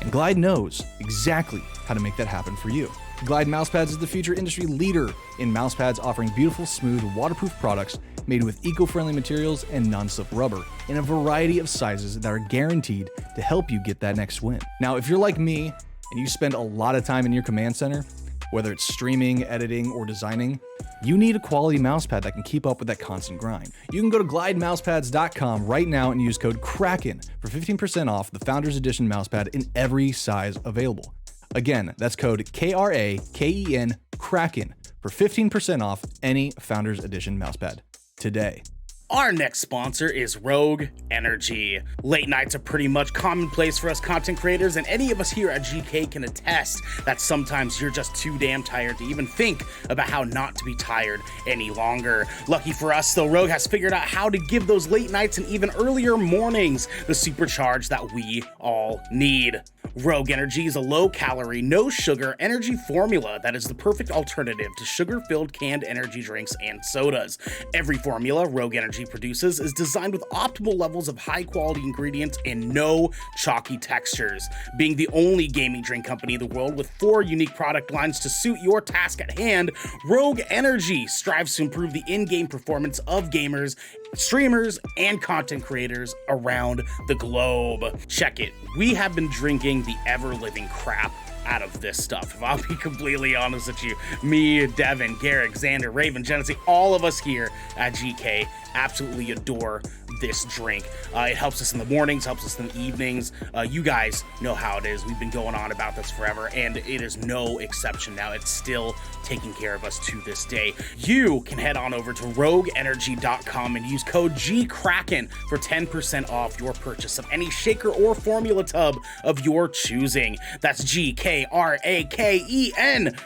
And Glide knows exactly how to make that happen for you. Glide Mousepads is the future industry leader in mousepads, offering beautiful, smooth, waterproof products made with eco-friendly materials and non-slip rubber in a variety of sizes that are guaranteed to help you get that next win. Now, if you're like me and you spend a lot of time in your command center, whether it's streaming, editing, or designing, you need a quality mousepad that can keep up with that constant grind. You can go to glidemousepads.com right now and use code KRAKEN for 15% off the Founders Edition mousepad in every size available. Again, that's code KRAKEN, Kraken, for 15% off any Founders Edition mousepad today. Our next sponsor is Rogue Energy. Late nights are pretty much commonplace for us content creators, and any of us here at GK can attest that sometimes you're just too damn tired to even think about how not to be tired any longer. Lucky for us, though, Rogue has figured out how to give those late nights and even earlier mornings the supercharge that we all need. Rogue Energy is a low-calorie, no-sugar energy formula that is the perfect alternative to sugar-filled canned energy drinks and sodas. Every formula Rogue Energy produces is designed with optimal levels of high-quality ingredients and no chalky textures. Being the only gaming drink company in the world with 4 unique product lines to suit your task at hand, Rogue Energy strives to improve the in-game performance of gamers, streamers, and content creators around the globe. Check it. We have been drinking the ever-living crap out of this stuff. If I'll be completely honest with you, me, Devin, Garrick, Xander, Raven, Jenesy, all of us here at GK absolutely adore this drink. It helps us in the mornings, helps us in the evenings. You guys know how it is. We've been going on about this forever, and it is no exception now. It's still taking care of us to this day. You can head on over to rogueenergy.com and use code GKRAKEN for 10% off your purchase of any shaker or formula tub of your choosing. That's GKRAKEN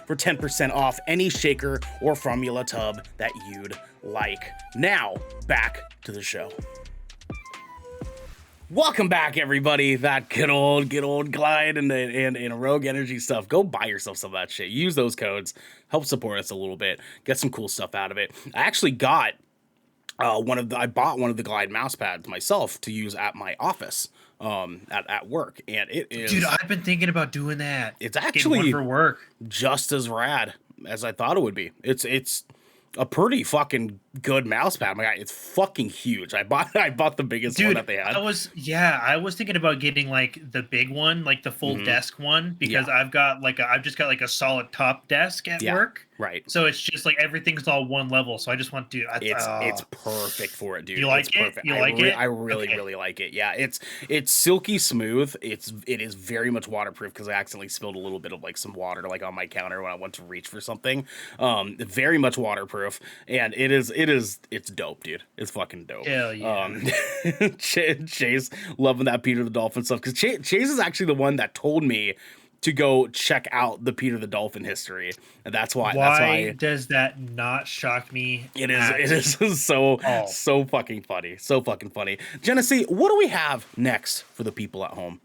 for 10% off any shaker or formula tub that you'd like. Now, back to the show. Welcome back, everybody. That good old Glide and Rogue Energy stuff. Go buy yourself some of that shit. Use those codes. Help support us a little bit. Get some cool stuff out of it. I actually got I bought one of the Glide mouse pads myself to use at my office at work, and it is, dude, I've been thinking about doing that. It's actually for work, just as rad as I thought it would be. It's a pretty fucking good mouse pad. My God, it's fucking huge. I bought the biggest one that they had. I was thinking about getting like the big one, like the full desk one, because I've just got like a solid top desk at work. Right. So it's just like everything's all one level. So I just want to. It's perfect for it, dude. You like it's it? Perfect. You like it? I really like it. Yeah, it's silky smooth. It is very much waterproof because I accidentally spilled a little bit of like some water like on my counter when I went to reach for something. Very much waterproof, and it is it's dope, dude. It's fucking dope. Hell yeah. Chase loving that Peter the Dolphin stuff, because Chase is actually the one that told me to go check out the Peter the Dolphin history, and that's why does that not shock me? It is so fucking funny. So fucking funny. Jenesy, what do we have next for the people at home?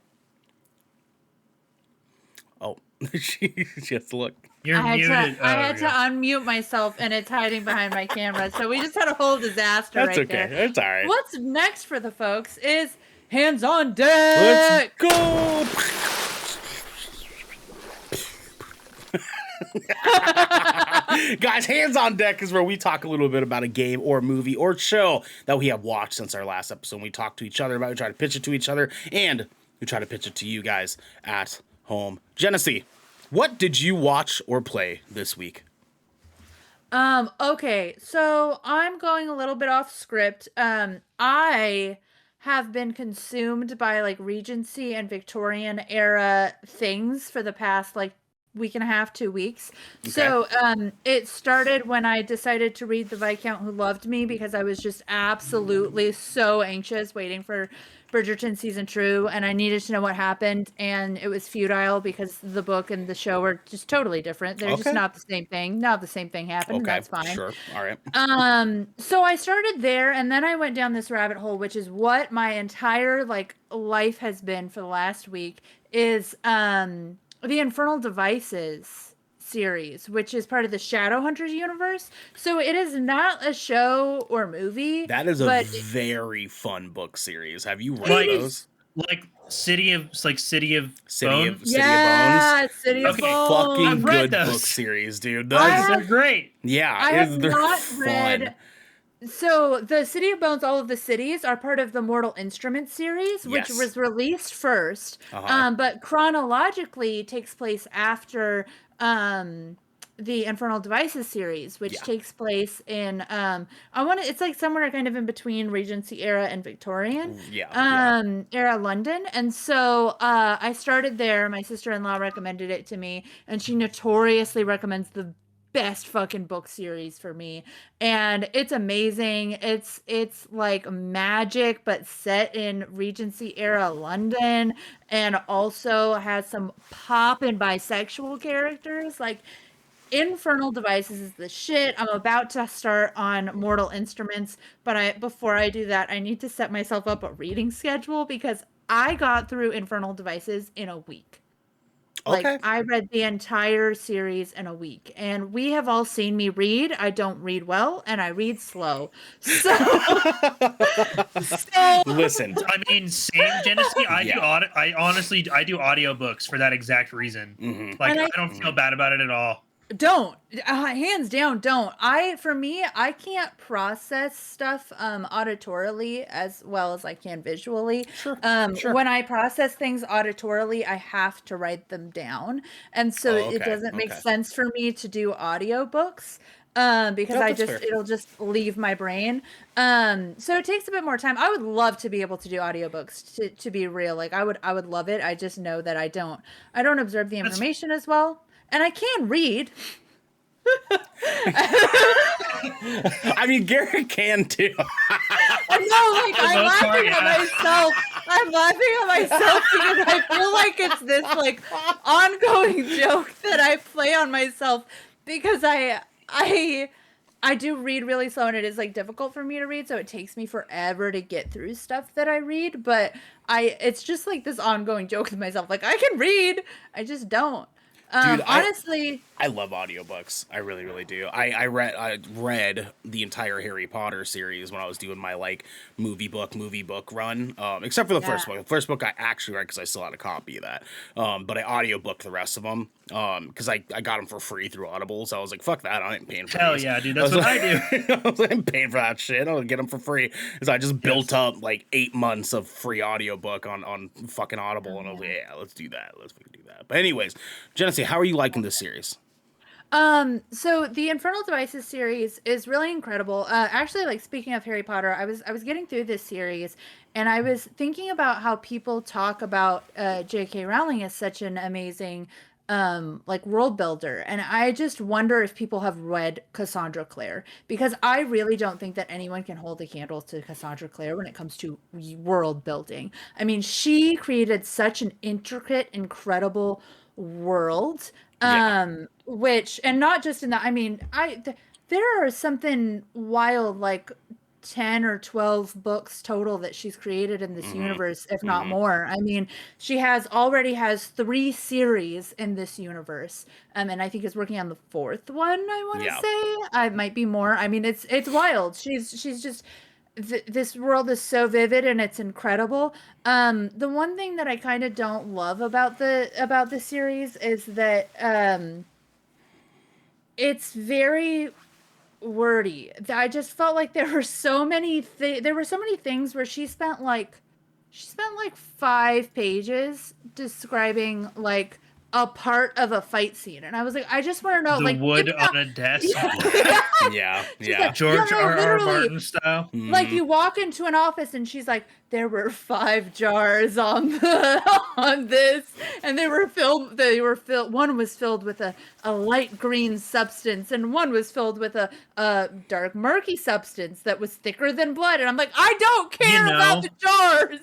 Oh, she just look. You're muted. I had to unmute myself, and it's hiding behind my camera. So we just had a whole disaster That's right okay. there. That's all right. What's next for the folks is Hands on Deck. Let's go. Guys, Hands on Deck is where we talk a little bit about a game or movie or show that we have watched since our last episode. We talk to each other about it, we try to pitch it to each other, and we try to pitch it to you guys at home. Jenesy, what did you watch or play this week? Okay, so I'm going a little bit off script. I have been consumed by like Regency and Victorian era things for the past like week and a half, 2 weeks. Okay. So it started when I decided to read The Viscount Who Loved Me, because I was just absolutely so anxious waiting for Bridgerton season 2, and I needed to know what happened, and it was futile because the book and the show are just totally different. They're just not the same thing. Not the same thing happened. Okay, and that's fine. Sure. All right. So I started there, and then I went down this rabbit hole, which is what my entire like life has been for the last week, is the Infernal Devices series, which is part of the Shadowhunters universe. So it is not a show or movie. That is a very fun book series. Have you read those? Like City of Bones? City of Bones? City of Bones. Fucking good book series, dude. They're great. Yeah, they're not fun. read. So the City of Bones, all of the cities are part of the Mortal Instruments series, which was released first, but chronologically takes place after the Infernal Devices series, which takes place in it's like somewhere kind of in between Regency era and Victorian era London. And so I started there. My sister-in-law recommended it to me, and she notoriously recommends the best fucking book series for me, and it's amazing. It's like magic but set in Regency era London, and also has some poppin' bisexual characters. Like, Infernal Devices is the shit. I'm about to start on Mortal Instruments, but before I do that, I need to set myself up a reading schedule, because I got through Infernal Devices in a week. Like, I read the entire series in a week, and we have all seen me read. I don't read well, and I read slow. So, listen. I mean, same, Jenesy. I do audiobooks for that exact reason. Mm-hmm. Like, I don't feel bad about it at all. Don't. Hands down, don't. For me, I can't process stuff auditorily as well as I can visually. Sure. When I process things auditorily, I have to write them down. And so it doesn't make sense for me to do audiobooks. Because it'll just leave my brain. So it takes a bit more time. I would love to be able to do audiobooks, to be real. Like, I would love it. I just know that I don't observe the information as well. And I can read. I mean, Garrick can too. I know, like, I'm laughing at myself. I'm laughing at myself because I feel like it's this like ongoing joke that I play on myself, because I do read really slow, and it is like difficult for me to read, so it takes me forever to get through stuff that I read. But it's just like this ongoing joke with myself. Like, I can read, I just don't. Dude, honestly, I love audiobooks. I really, really do. I read the entire Harry Potter series when I was doing my like movie book run. Except for the first book. The first book I actually read because I still had a copy of that. But I audiobooked the rest of them. Because I got them for free through Audible. So I was like, fuck that. I ain't paying for Hell these. yeah, dude. That's what I do. I'm paying for that shit. I'll get them for free. So I just built up like 8 months of free audiobook on fucking Audible. And I was like, yeah, let's do that. Let's fucking do that. But anyways, Jenesy, how are you liking this series? So the Infernal Devices series is really incredible. Actually, like, speaking of Harry Potter, I was getting through this series, and I was thinking about how people talk about J.K. Rowling as such an amazing like world builder, and I just wonder if people have read Cassandra Clare, because I really don't think that anyone can hold a candle to Cassandra Clare when it comes to world building. I mean, she created such an intricate, incredible world, Yeah. which, and not just in that, I mean, there are something wild, like 10 or 12 books total that she's created in this universe, if not more. I mean, she already has 3 series in this universe. And I think is working on the 4th one, I want to Yeah. say. I might be more. I mean, it's wild. She's just this world is so vivid and it's incredible. The one thing that I kind of don't love about the series is that it's very wordy. I just felt like there were so many things where she spent like 5 pages describing like a part of a fight scene, and I was like, I just want to know, The like, wood give me on a desk, Yeah. She's Yeah. like, George yeah, no, R. R. literally. Martin style. Like, you walk into an office and she's like, there were 5 jars on this, and they were filled, one was filled with a light green substance, and one was filled with a dark murky substance that was thicker than blood. And I'm like, I don't care about the jars.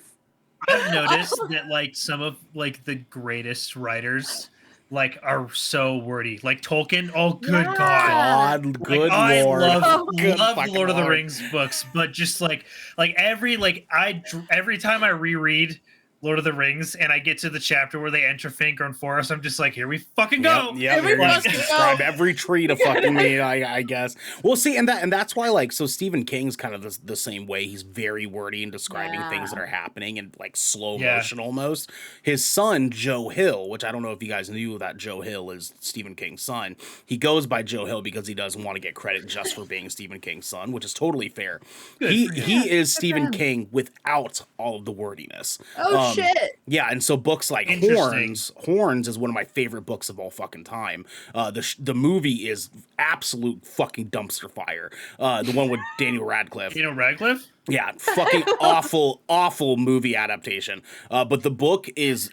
I've noticed that like some of like the greatest writers like are so wordy. Like Tolkien, oh good Yeah. God. God, good I Lord. love Good Lord of the Lord. Rings books, but just like every time I reread Lord of the Rings and I get to the chapter where they enter Fangorn Forest, I'm just like, here we fucking go. Yep, Every you're gonna fucking describe go. every tree to fucking me, I guess. Well, see, and that's why, like, so Stephen King's kind of the same way. He's very wordy in describing things that are happening and like slow motion almost. His son Joe Hill, which I don't know if you guys knew that Joe Hill is Stephen King's son. He goes by Joe Hill because he doesn't want to get credit just for being Stephen King's son, which is totally fair. He is Stephen King without all of the wordiness. Oh shit. Yeah, and so books like Horns is one of my favorite books of all fucking time. The movie is absolute fucking dumpster fire. The one with Daniel Radcliffe. You know Radcliffe? Yeah, fucking awful movie adaptation. But the book is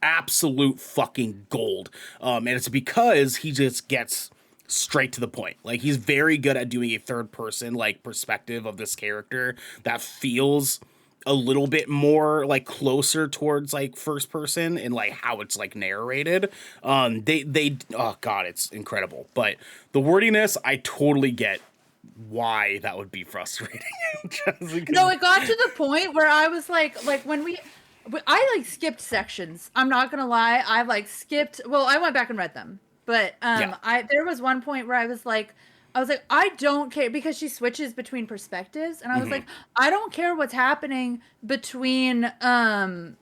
absolute fucking gold. And it's because he just gets straight to the point. Like, he's very good at doing a third person like perspective of this character that feels a little bit more like closer towards like first person and like how it's like narrated. They oh god, it's incredible. But the wordiness, I totally get why that would be frustrating. No, it got to the point where I was like when I like skipped sections. I'm not gonna lie, I like skipped. Well, I went back and read them, but there was one point where I was like, I don't care, because she switches between perspectives, and I was like, I don't care what's happening between the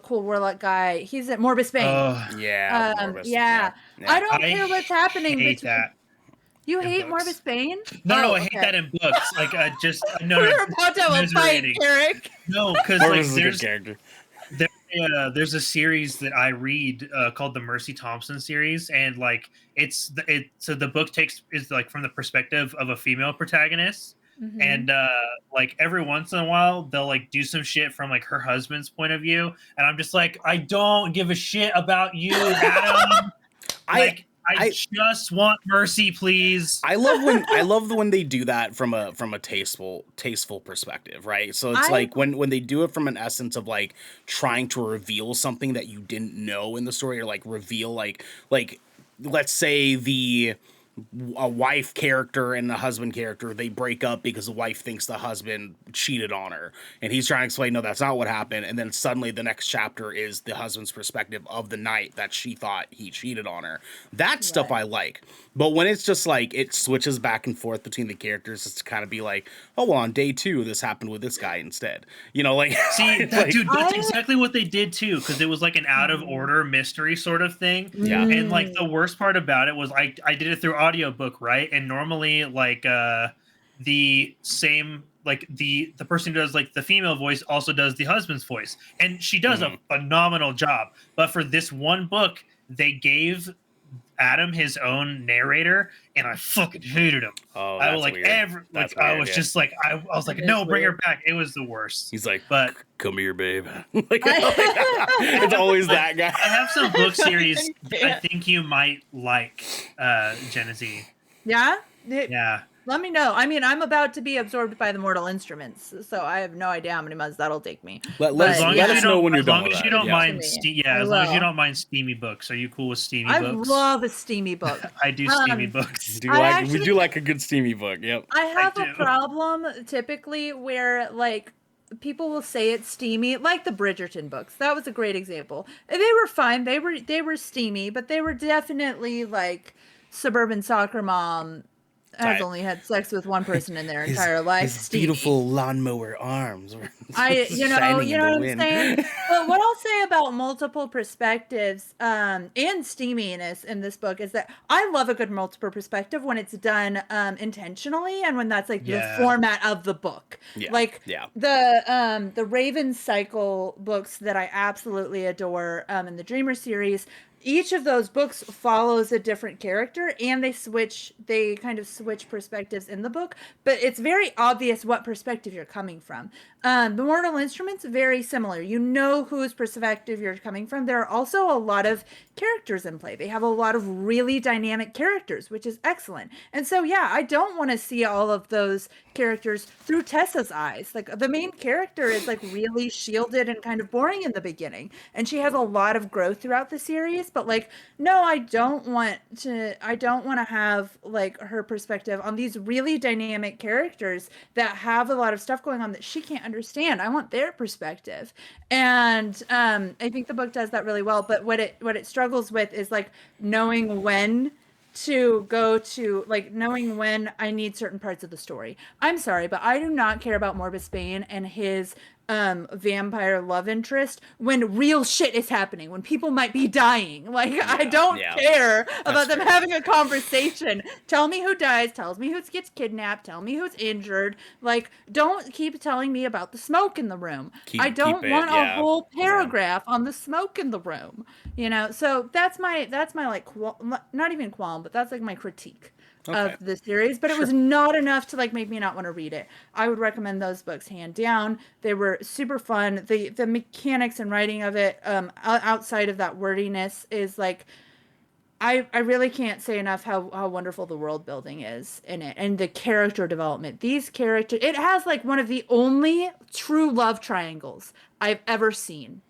cool warlock guy. He's at Morbus Bane. Morbus, yeah. I don't care what's happening hate between. that. You hate books. Morbus Bane? No, I hate that in books. Like, We're about to have a fight, Garrick. No, because Morbus like is a good character. there's a series that I read called the Mercy Thompson series, and like so the book is like from the perspective of a female protagonist, and like every once in a while they'll like do some shit from like her husband's point of view, and I'm just like, I don't give a shit about you, Adam. I just want mercy, please. I love when they do that from a tasteful perspective, right? So it's like when they do it from an essence of like trying to reveal something that you didn't know in the story, or like reveal like let's say a wife character and the husband character, they break up because the wife thinks the husband cheated on her, and he's trying to explain, no, that's not what happened, and then suddenly the next chapter is the husband's perspective of the night that she thought he cheated on her. That stuff I like. But when it's just like it switches back and forth between the characters, it's kind of be like, oh, well, on day 2 this happened with this guy instead, like see that, dude, that's exactly what they did too, because it was like an out of order mystery sort of thing. And like the worst part about it was I did it through audiobook, right? And normally like the same, like the person who does like the female voice also does the husband's voice, and she does a phenomenal job. But for this one book, they gave Adam his own narrator, and I fucking hated him. Oh, I that's was like weird. I was yeah. just like I was like, That no, is bring her weird. back. It was the worst. He's like, But come here, babe. It's always that guy. I have some book series I Yeah. think you might like, Jenesy. Yeah? Yeah. Let me know. I mean, I'm about to be absorbed by the Mortal Instruments, so I have no idea how many months that'll take me. Let But us yeah. us know when you're as done long with as that. you don't Yeah. mind, To me. as long as you will. don't mind steamy books. Are you cool with steamy I books? love a steamy book. I do steamy Um, books. We actually- do like a good steamy book. Yep. I have a do. problem typically where like people will say it's steamy, like the Bridgerton books. That was a great example. And they were fine. They were steamy, but they were definitely like suburban soccer mom has Right. only had sex with one person in their entire life. His steamy. beautiful lawnmower arms. Were You know shining in the what I'm wind. saying? But what I'll say about multiple perspectives and steaminess in this book is that I love a good multiple perspective when it's done intentionally and when that's like Yeah. the format of the book. Yeah, Like yeah. the Raven Cycle books that I absolutely adore in the Dreamer series. Each of those books follows a different character and they kind of switch perspectives in the book, but it's very obvious what perspective you're coming from. The Mortal Instruments, very similar. You know whose perspective you're coming from. There are also a lot of characters in play. They have a lot of really dynamic characters, which is excellent. And so, yeah, I don't want to see all of those characters through Tessa's eyes. Like the main character is like really shielded and kind of boring in the beginning, and she has a lot of growth throughout the series. But like, no, I don't want to have like her perspective on these really dynamic characters that have a lot of stuff going on that she can't understand. I want their perspective. And I think the book does that really well. But what it struggles with is like knowing when to go to, like knowing when I need certain parts of the story. I'm sorry, but I do not care about Morbus Bane and his vampire love interest when real shit is happening, when people might be dying. Like I don't care about them having a conversation. Tell me who dies, tell me who gets kidnapped, tell me who's injured. Like don't keep telling me about the smoke in the room. I don't want a whole paragraph on the smoke in the room. You know, so that's my like not even qualm, but that's like my critique of the series. But it was not enough to like make me not want to read it. I would recommend those books hand down. They were super fun. The mechanics and writing of it outside of that wordiness is like I really can't say enough how wonderful the world building is in it and the character development. These characters, it has like one of the only true love triangles I've ever seen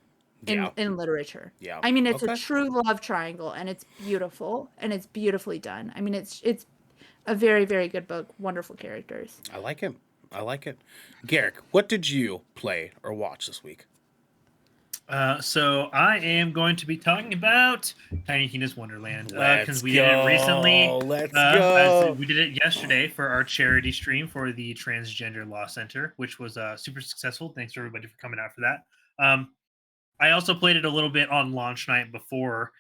in literature. Yeah. I mean, it's a true love triangle and it's beautiful and it's beautifully done. I mean, it's a very, very good book. Wonderful characters. I like it. Garrick, what did you play or watch this week? So I am going to be talking about Tiny Tina's Wonderland because we did it recently. Let's go. We did it yesterday for our charity stream for the Transgender Law Center, which was super successful. Thanks to everybody for coming out for that. I also played it a little bit on launch night before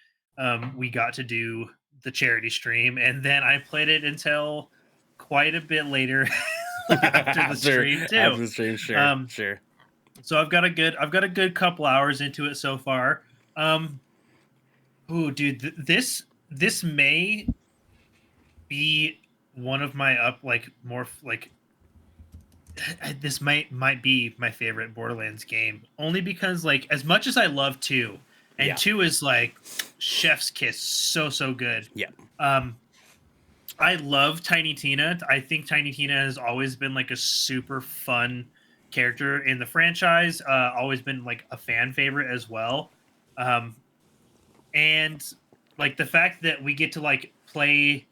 we got to do the charity stream, and then I played it until quite a bit later after the stream too. After the stream, sure. So I've got a good couple hours into it so far. Ooh, dude, this may be one of my this might be my favorite Borderlands game, only because like as much as I love 2, and 2 is like chef's kiss, so good. Yeah. I love Tiny Tina. I think Tiny Tina has always been like a super fun character in the franchise. Always been like a fan favorite as well. And like the fact that we get to like play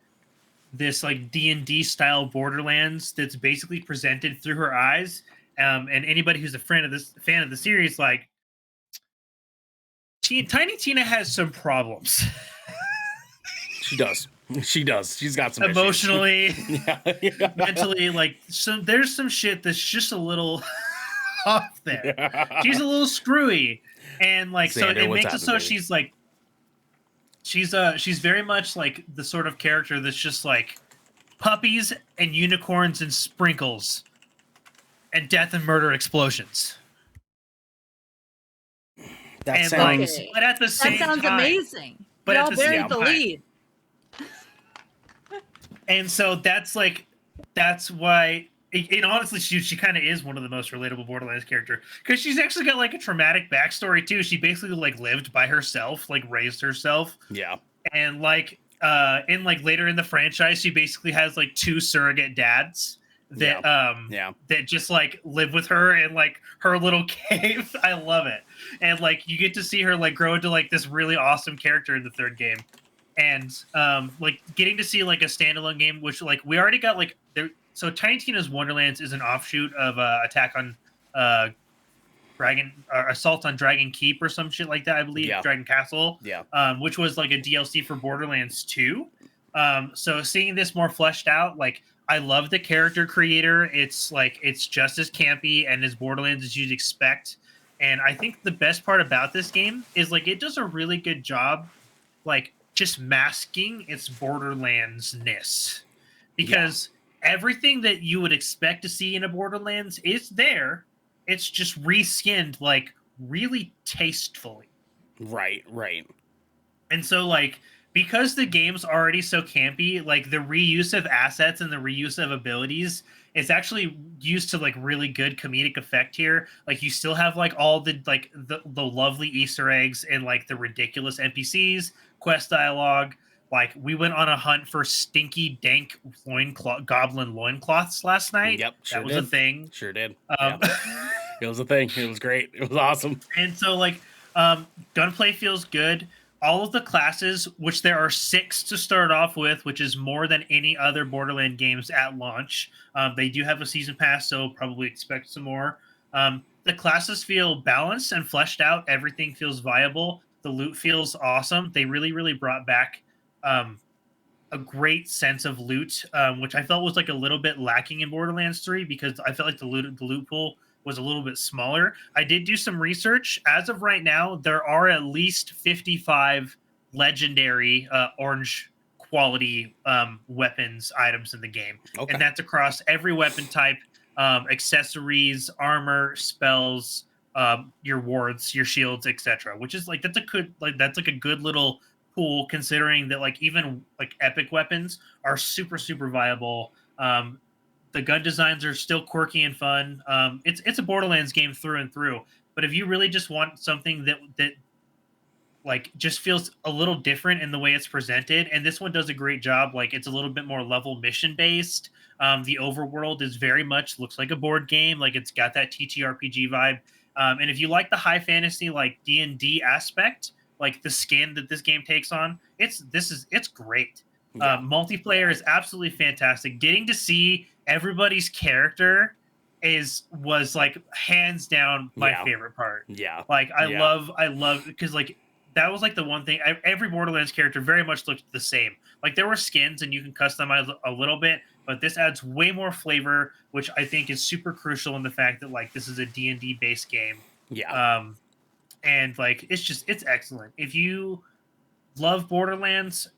this like D&D style Borderlands that's basically presented through her eyes. And anybody who's a fan of the series, like Tiny Tina has some problems. She does. She's got some emotionally, mentally. Like there's some shit that's just a little off there. She's a little screwy, and like so it makes it so she's like she's very much like the sort of character that's just like puppies and unicorns and sprinkles and death and murder explosions. That sounds but at the same that sounds time, amazing. But y'all buried the lead. And so that's why. And honestly, she kind of is one of the most relatable Borderlands character because she's actually got like a traumatic backstory too. She basically like lived by herself, like raised herself. Yeah. And like in like later in the franchise, she basically has like 2 surrogate dads that that just like live with her in like her little cave. I love it. And like you get to see her like grow into like this really awesome character in the 3rd game. And like getting to see like a standalone game, which like we already got like there. So Tiny Tina's Wonderlands is an offshoot of Attack on Dragon or Assault on Dragon Keep or some shit like that, I believe. Dragon Castle. Yeah. Which was like a DLC for Borderlands 2. So seeing this more fleshed out, like I love the character creator. It's like it's just as campy and as Borderlands as you'd expect. And I think the best part about this game is like it does a really good job, like just masking its Borderlands-ness. Because everything that you would expect to see in a Borderlands is there. It's just reskinned like really tastefully. Right. And so like because the game's already so campy, like the reuse of assets and the reuse of abilities is actually used to like really good comedic effect here. Like you still have like all the like the lovely Easter eggs and like the ridiculous NPCs, quest dialogue. Like we went on a hunt for stinky, dank goblin loincloths last night. Yep, that was a thing. Sure did. It was a thing. It was great. It was awesome. And so like gunplay feels good. All of the classes, which there are 6 to start off with, which is more than any other Borderland games at launch. They do have a season pass, so probably expect some more. The classes feel balanced and fleshed out. Everything feels viable. The loot feels awesome. They really, really brought back a great sense of loot, which I felt was like a little bit lacking in Borderlands 3 because I felt like the loot pool was a little bit smaller. I did do some research. As of right now, there are at least 55 legendary orange quality weapons items in the game. Okay. And that's across every weapon type, accessories, armor, spells, your wards, your shields, etc. Which is like that's a good little pool considering that like even like epic weapons are super viable. The gun designs are still quirky and fun. It's a Borderlands game through and through. But if you really just want something that like just feels a little different in the way it's presented, and this one does a great job. Like it's a little bit more level mission based. The overworld is very much looks like a board game. Like it's got that TTRPG vibe. And if you like the high fantasy like D&D aspect, like the skin that this game takes on, it's great. Yeah. Multiplayer is absolutely fantastic. Getting to see everybody's character was like hands down my favorite part. Yeah. Like I love because like that was like the one thing every Borderlands character very much looked the same. Like there were skins and you can customize a little bit, but this adds way more flavor, which I think is super crucial in the fact that like this is a D&D based game. Yeah. And like it's excellent. If you love Borderlands,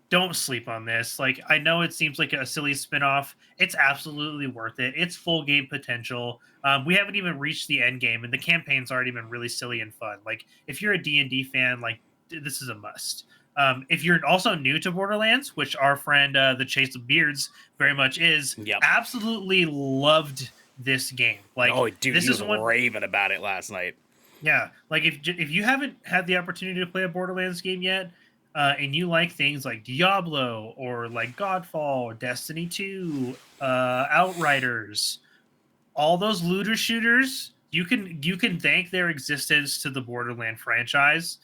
don't sleep on this. Like, I know it seems like a silly spinoff. It's absolutely worth it. It's full game potential. We haven't even reached the end game, and the campaign's already been really silly and fun. Like, if you're a D&D fan, like, this is a must. If you're also new to Borderlands, which our friend, the Chase of Beards, very much is, absolutely loved this game. Like, oh, dude, this he was raving about it last night. Yeah, like, if you haven't had the opportunity to play a Borderlands game yet, and you like things like Diablo or like Godfall, Destiny 2, Outriders, all those looter shooters, you can thank their existence to the Borderlands franchise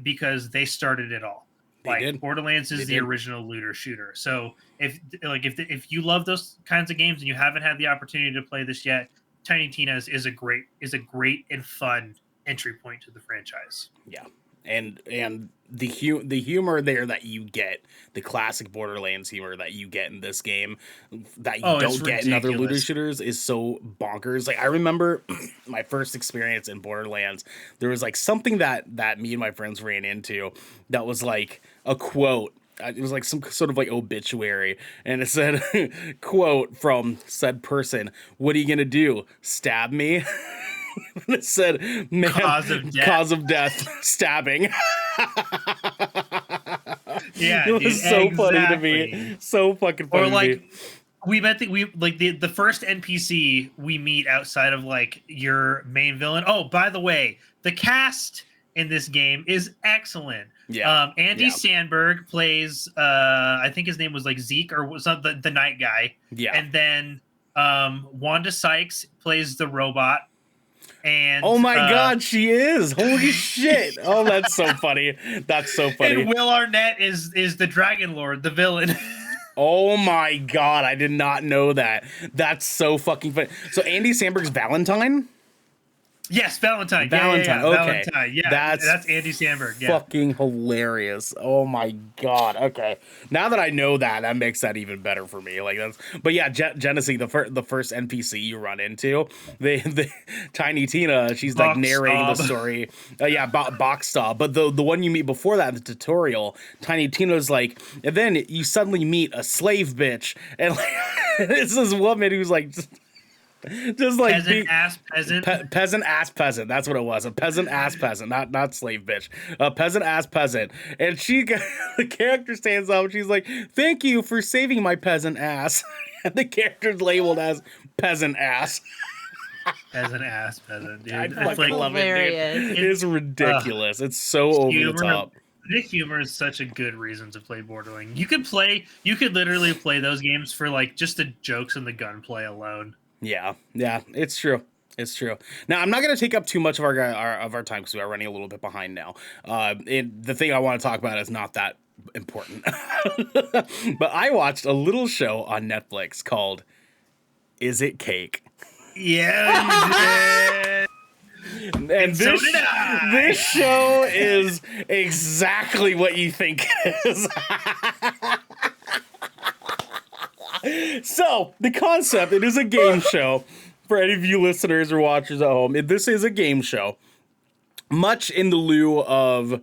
because they started it all. Borderlands is the original looter shooter. So if you love those kinds of games and you haven't had the opportunity to play this yet, Tiny Tina's is a great and fun entry point to the franchise. Yeah. And the humor there that you get, the classic Borderlands humor that you get in this game that you don't get in other looter shooters is so bonkers. Like I remember my first experience in Borderlands, there was like something that me and my friends ran into that was like a quote. It was like some sort of like obituary, and it said, quote from said person, "What are you gonna do? Stab me?" And it said, "Man, cause of death, stabbing." Yeah, it was dude, so funny to me. exactly. So fucking funny Or to like me. the first NPC we meet outside of like your main villain. Oh, by the way, the cast in this game is excellent. Yeah. Andy Yeah. Sandberg plays I think his name was like Zeke or was not the night guy. Yeah. And then Wanda Sykes plays the robot. And oh my god, she is. Holy shit. Oh, that's so funny. That's so funny. And Will Arnett is the Dragon Lord, the villain. Oh my god, I did not know that. That's so fucking funny. So Andy Samberg's Valentine? Yes, Valentine. Valentine, Yeah. okay. Valentine. Yeah, That's Andy Samberg. Yeah. Fucking hilarious. Oh my god. Okay. Now that I know that, that makes that even better for me. Like that's but yeah, Jenesy, the first NPC you run into, the Tiny Tina, she's like Box narrating the Stop. story. Yeah, Box Stop. But the one you meet before that, the tutorial, Tiny Tina's like, and then you suddenly meet a slave bitch, and like it's this woman who's like just like Peasant ass peasant. peasant ass peasant. That's what it was. A peasant ass peasant, not slave bitch. A peasant ass peasant. And the character stands up and she's like, "Thank you for saving my peasant ass." And the character's labeled as peasant ass. Peasant ass peasant, dude. I It's fucking like love it, dude. hilarious. It's ridiculous. It's so over humor. the top. The humor is such a good reason to play Borderlands. You could literally play those games for like just the jokes and the gunplay alone. Yeah, it's true. It's true. Now, I'm not going to take up too much of our time because we are running a little bit behind now. The thing I want to talk about is not that important. But I watched a little show on Netflix called Is It Cake? Yeah, you did. And so did I. This show is exactly what you think it is. So, the concept, it is a game show. For any of you listeners or watchers at home, this is a game show. Much in the lieu of,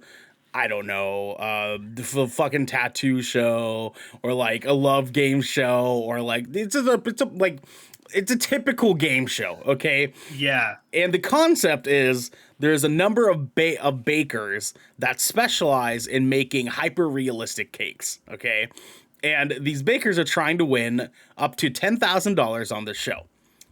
I don't know, the fucking tattoo show, or like a love game show, or like, it's a typical game show, okay? Yeah. And the concept is there's a number of bakers that specialize in making hyper-realistic cakes, okay? And these bakers are trying to win up to $10,000 on this show.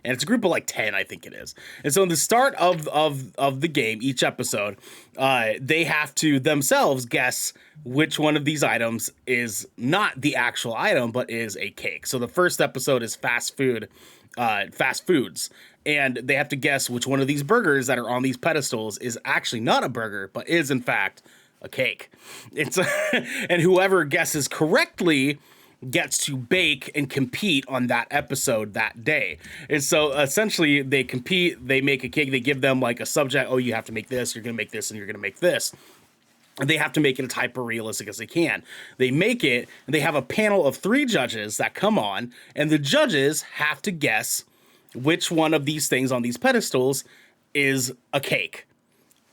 And it's a group of like 10, I think it is. And so in the start of the game, each episode, they have to themselves guess which one of these items is not the actual item, but is a cake. So the first episode is fast foods. And they have to guess which one of these burgers that are on these pedestals is actually not a burger, but is in fact a cake. And whoever guesses correctly gets to bake and compete on that episode that day. And so essentially they compete, they make a cake, they give them like a subject, oh, you have to make this, you're gonna make this, and you're gonna make this. And they have to make it as hyper realistic as they can. They make it, and they have a panel of 3 judges that come on, and the judges have to guess which one of these things on these pedestals is a cake.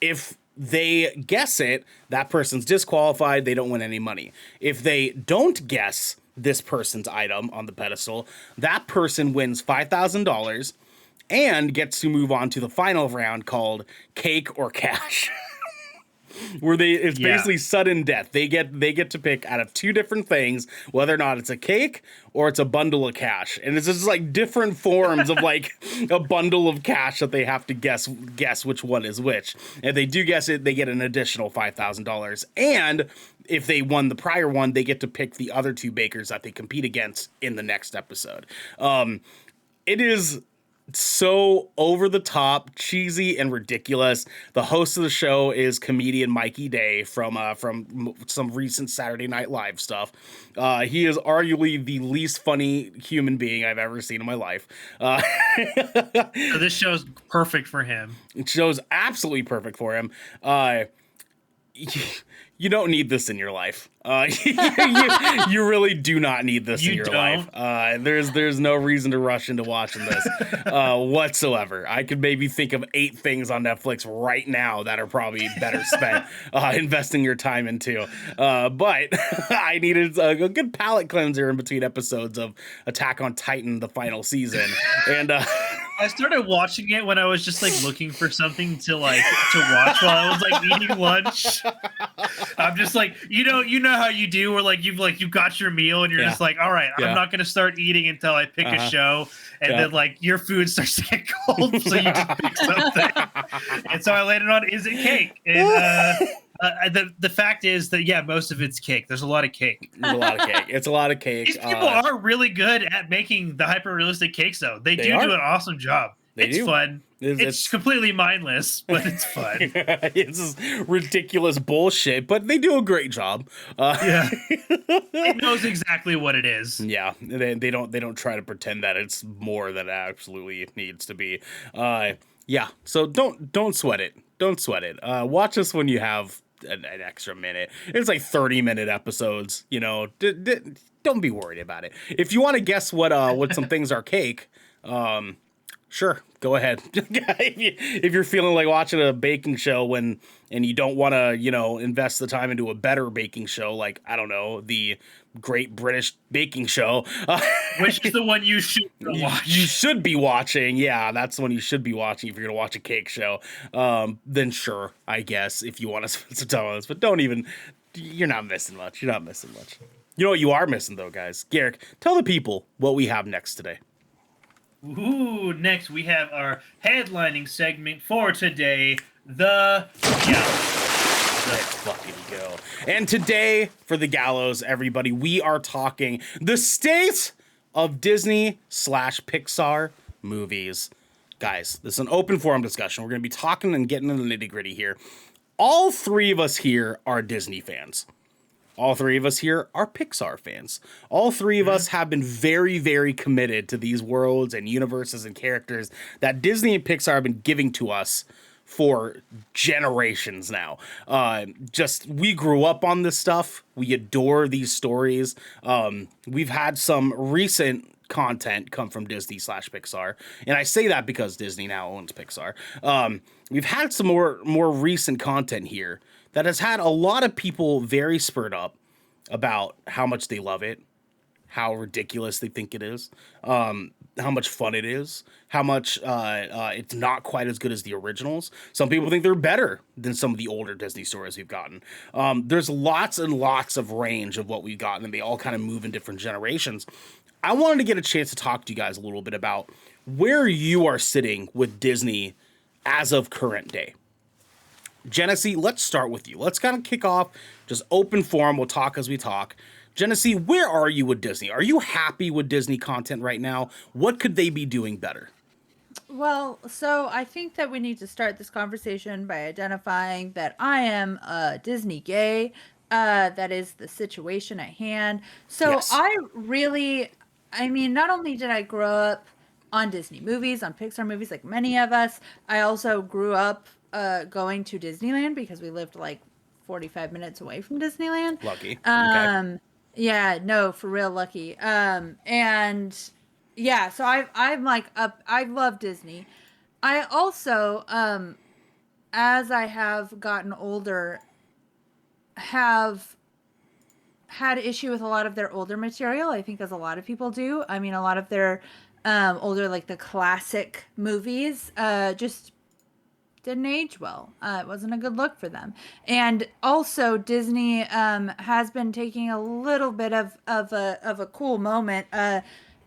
If they guess it, that person's disqualified, they don't win any money. If they don't guess this person's item on the pedestal, that person wins $5,000 and gets to move on to the final round called Cake or Cash. Where it's basically sudden death. They get to pick out of 2 different things whether or not it's a cake or it's a bundle of cash, and it's just like different forms of like a bundle of cash that they have to guess which one is which. If they do guess it, they get an additional $5,000, and if they won the prior one, they get to pick the other 2 bakers that they compete against in the next episode. It is so over the top, cheesy, and ridiculous. The host of the show is comedian Mikey Day from some recent Saturday Night Live stuff. He is arguably the least funny human being I've ever seen in my life. So this show's perfect for him. It show's absolutely perfect for him. You don't need this in your life. You really do not need this in your life. There's no reason to rush into watching this whatsoever. I could maybe think of 8 things on Netflix right now that are probably better spent investing your time into. But I needed a good palate cleanser in between episodes of Attack on Titan, the final season. And I started watching it when I was just like looking for something to watch while I was like eating lunch. I'm just like, you know how you do, where like you've got your meal and you're just like, all right, I'm not gonna start eating until I pick a show, and then like your food starts to get cold, so you just pick something. And so I landed on Is It Cake? And the fact is that most of it's cake. There's a lot of cake. There's a lot of cake. It's a lot of cake. These people are really good at making the hyper realistic cakes, though. They do an awesome job. It's fun. It's completely mindless, but it's fun. It's just ridiculous bullshit, but they do a great job. It knows exactly what it is. Yeah, they don't try to pretend that it's more than it absolutely needs to be. So don't sweat it. Don't sweat it. Watch us when you have an extra minute. It's like 30-minute episodes. You know, don't be worried about it. If you want to guess what some things are cake, sure, go ahead. If you're feeling like watching a baking show and you don't want to, invest the time into a better baking show, like, I don't know, the Great British Baking Show, which is the one you should watch. You should be watching. Yeah, that's the one you should be watching if you're gonna watch a cake show. Then sure, I guess, if you want to spend some time on this, but you're not missing much. You're not missing much. You know what you are missing though, guys? Garrick, tell the people what we have next today. Ooh, next we have our headlining segment for today, the Gallows. Let's fucking go. And today, for the Gallows, everybody, we are talking the state of Disney/Pixar movies. Guys, this is an open forum discussion. We're going to be talking and getting into the nitty-gritty here. All three of us here are Disney fans. All three of us here are Pixar fans. All three of us have been very, very committed to these worlds and universes and characters that Disney and Pixar have been giving to us for generations now. We grew up on this stuff. We adore these stories. We've had some recent content come from Disney/Pixar. And I say that because Disney now owns Pixar. We've had some more recent content here that has had a lot of people very spurred up about how much they love it, how ridiculous they think it is, how much fun it is, how much it's not quite as good as the originals. Some people think they're better than some of the older Disney stories we've gotten. There's lots and lots of range of what we've gotten, and they all kind of move in different generations. I wanted to get a chance to talk to you guys a little bit about where you are sitting with Disney as of current day. Jenesy, let's start with you. Let's kind of kick off, just open forum. We'll talk as we talk. Jenesy, where are you with Disney? Are you happy with Disney content right now? What could they be doing better? Well, so I think that we need to start this conversation by identifying that I am a Disney gay. That is the situation at hand. So Yes. not only did I grow up on Disney movies, on Pixar movies, like many of us, I also grew up going to Disneyland because we lived like 45 minutes away from Disneyland. Lucky. Okay. Yeah, no, for real lucky. So I love Disney. I also, as I have gotten older, have had issue with a lot of their older material. I think as a lot of people do. I mean, a lot of their older, like the classic movies, just didn't age well. It wasn't a good look for them. And also Disney has been taking a little bit of a cool moment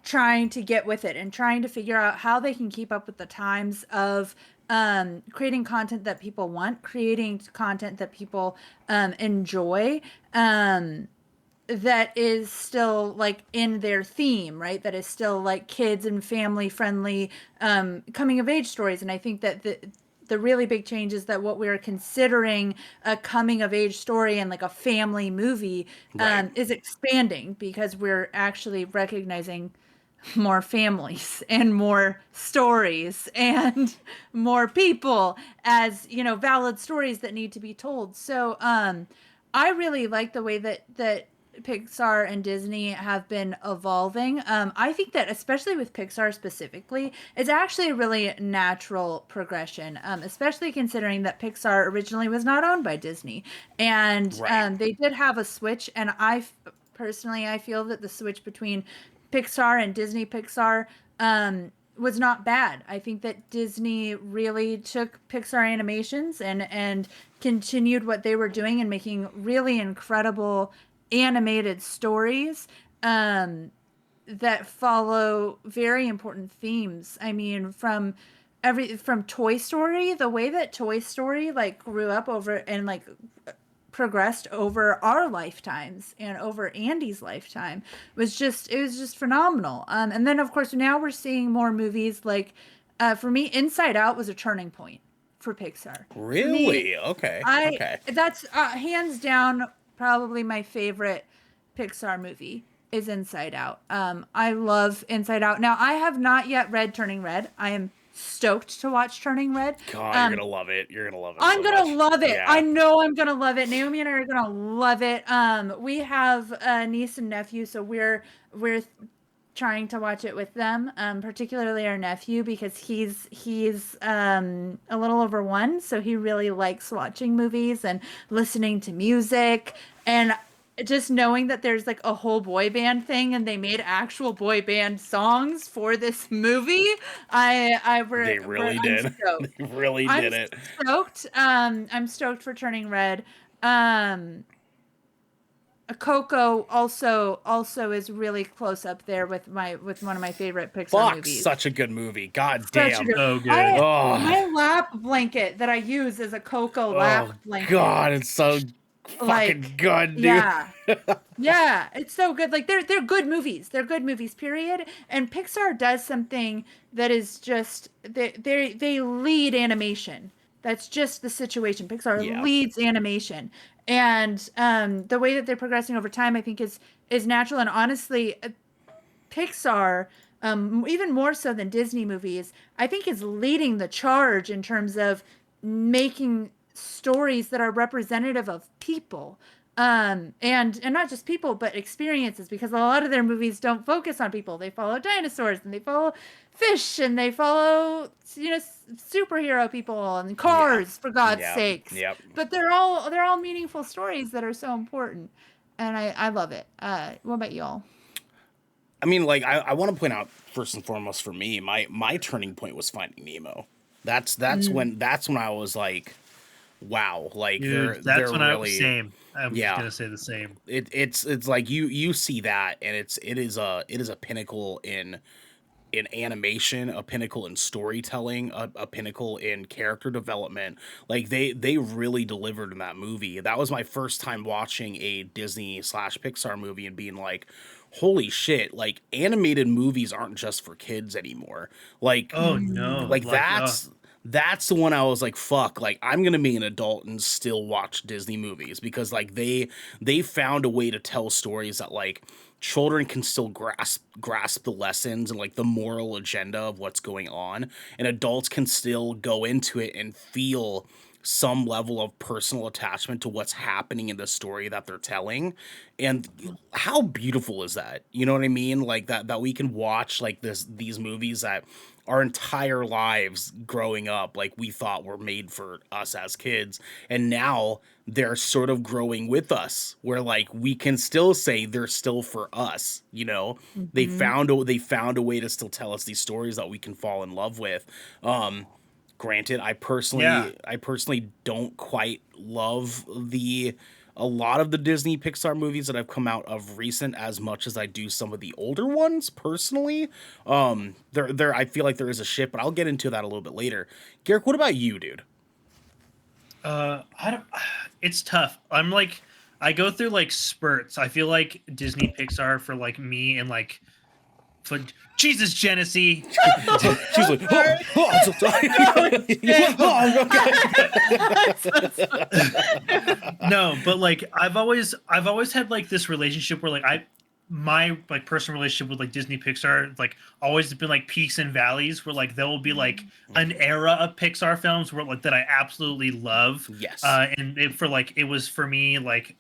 trying to get with it and trying to figure out how they can keep up with the times of creating content that people want, creating content that people enjoy, that is still like in their theme, right? That is still like kids and family friendly coming of age stories. And I think that the really big change is that what we're considering a coming of age story and like a family movie is expanding because we're actually recognizing more families and more stories and more people as, valid stories that need to be told. So I really like the way that Pixar and Disney have been evolving. I think that especially with Pixar specifically, it's actually a really natural progression, especially considering that Pixar originally was not owned by Disney. And they did have a switch. And I feel that the switch between Pixar and Disney Pixar was not bad. I think that Disney really took Pixar animations and continued what they were doing and making really incredible animated stories that follow very important themes. I mean, from Toy Story, the way that Toy Story like grew up over and like progressed over our lifetimes and over Andy's lifetime it was just phenomenal. And then of course now we're seeing more movies like for me Inside Out was a turning point for Pixar. Really? Me, Okay. That's hands down probably my favorite Pixar movie is Inside Out. I love Inside Out. Now I have not yet read Turning Red. I am stoked to watch Turning Red. God, you're gonna love it. You're gonna love it. I'm so gonna much. love it. Yeah. I know I'm gonna love it. Naomi and I are gonna love it. We have a niece and nephew, so we're trying to watch it with them. Particularly our nephew because he's a little over 1, so he really likes watching movies and listening to music and just knowing that there's like a whole boy band thing and they made actual boy band songs for this movie. They really did. I'm stoked. They really did it. Stoked. I'm stoked for Turning Red. Coco also is really close up there with one of my favorite Pixar movies. Such a good movie. God Such damn. So good. My lap blanket that I use is a Coco lap blanket. God, it's so fucking good, dude. Yeah. Yeah, it's so good. Like they're good movies. They're good movies, period. And Pixar does something that is just they lead animation. That's just the situation. Pixar leads animation. And the way that they're progressing over time I think is natural, and honestly Pixar even more so than Disney movies, I think is leading the charge in terms of making stories that are representative of people, and not just people but experiences, because a lot of their movies don't focus on people. They follow dinosaurs and they follow fish and they follow superhero people and cars, for God's sakes. But they're all meaningful stories that are so important, and I love it. What about y'all? I mean, like I want to point out first and foremost for me, my turning point was Finding Nemo. That's when I was like, wow, like dude, they're when really, I was same. I'm gonna say the same. It's like you see that, and it is a pinnacle in animation, a pinnacle in storytelling, a pinnacle in character development. Like they really delivered in that movie. That was my first time watching a Disney / Pixar movie and being like, holy shit, like animated movies aren't just for kids anymore. Like, oh no, like that's the one I was like, fuck, like I'm gonna be an adult and still watch Disney movies, because like they found a way to tell stories that like children can still grasp the lessons and like the moral agenda of what's going on, and adults can still go into it and feel some level of personal attachment to what's happening in the story that they're telling. And how beautiful is that? You know what I mean? Like that we can watch like these movies that our entire lives growing up, like we thought were made for us as kids, and now they're sort of growing with us, where like we can still say they're still for us, you know. They found a way to still tell us these stories that we can fall in love with. Granted, I personally don't quite love a lot of the Disney Pixar movies that have come out of recent as much as I do some of the older ones personally. There I feel like there is a shift, but I'll get into that a little bit later. Garrick, what about you, dude? It's tough. I'm like, I go through like spurts. I feel like Disney Pixar for like me and like for Jesus, Jenesy. She's like, I'm so sorry. No, but like I've always had like this relationship where like my like personal relationship with like Disney Pixar like always been like peaks and valleys, where like there will be like an era of Pixar films where like that I absolutely love. Yes. And it was for me like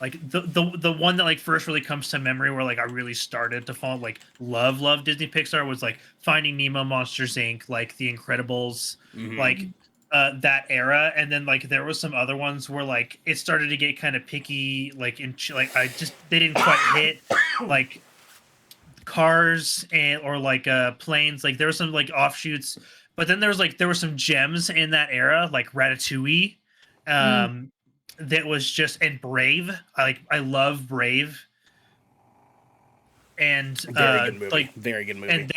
the one that like first really comes to memory where like I really started to fall like love Disney Pixar was like Finding Nemo, Monsters Inc., like The Incredibles, like that era. And then like there was some other ones where like it started to get kind of picky, like they didn't quite hit. Like cars and or like planes. Like there were some like offshoots, but then there were some gems in that era, like Ratatouille. That was just, and Brave. I love Brave. And Very good movie. like Very good movie.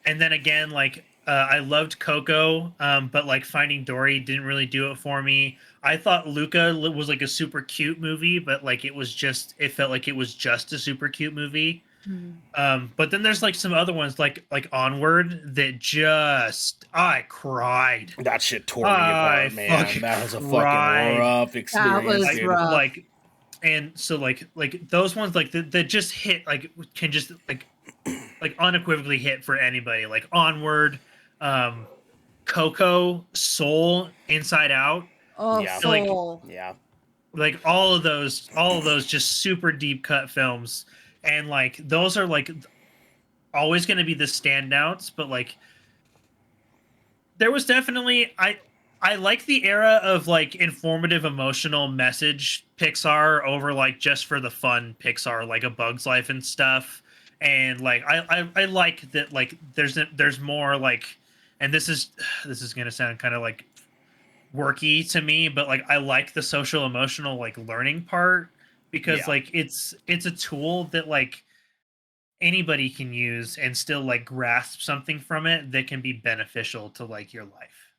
And then again, like I loved Coco, but like Finding Dory didn't really do it for me. I thought Luca was like a super cute movie, but like it felt like it was just a super cute movie. But then there's like some other ones like Onward that just I cried. That shit tore me apart, man. That was a fucking rough experience. That was dude. rough. Like, and so like those ones like that just hit, like can just like unequivocally hit for anybody. Like Onward, Coco, Soul, Inside Out. Oh, Yeah. Soul. Yeah. Like all of those just super deep cut films. And like those are like always going to be the standouts, but like there was definitely I like the era of like informative emotional message Pixar over like just for the fun Pixar, like A Bug's Life and stuff. And like I like that, like there's more like, and this is going to sound kind of like worky to me, but like I like the social emotional like learning part, because like it's a tool that like anybody can use and still like grasp something from it that can be beneficial to like your life.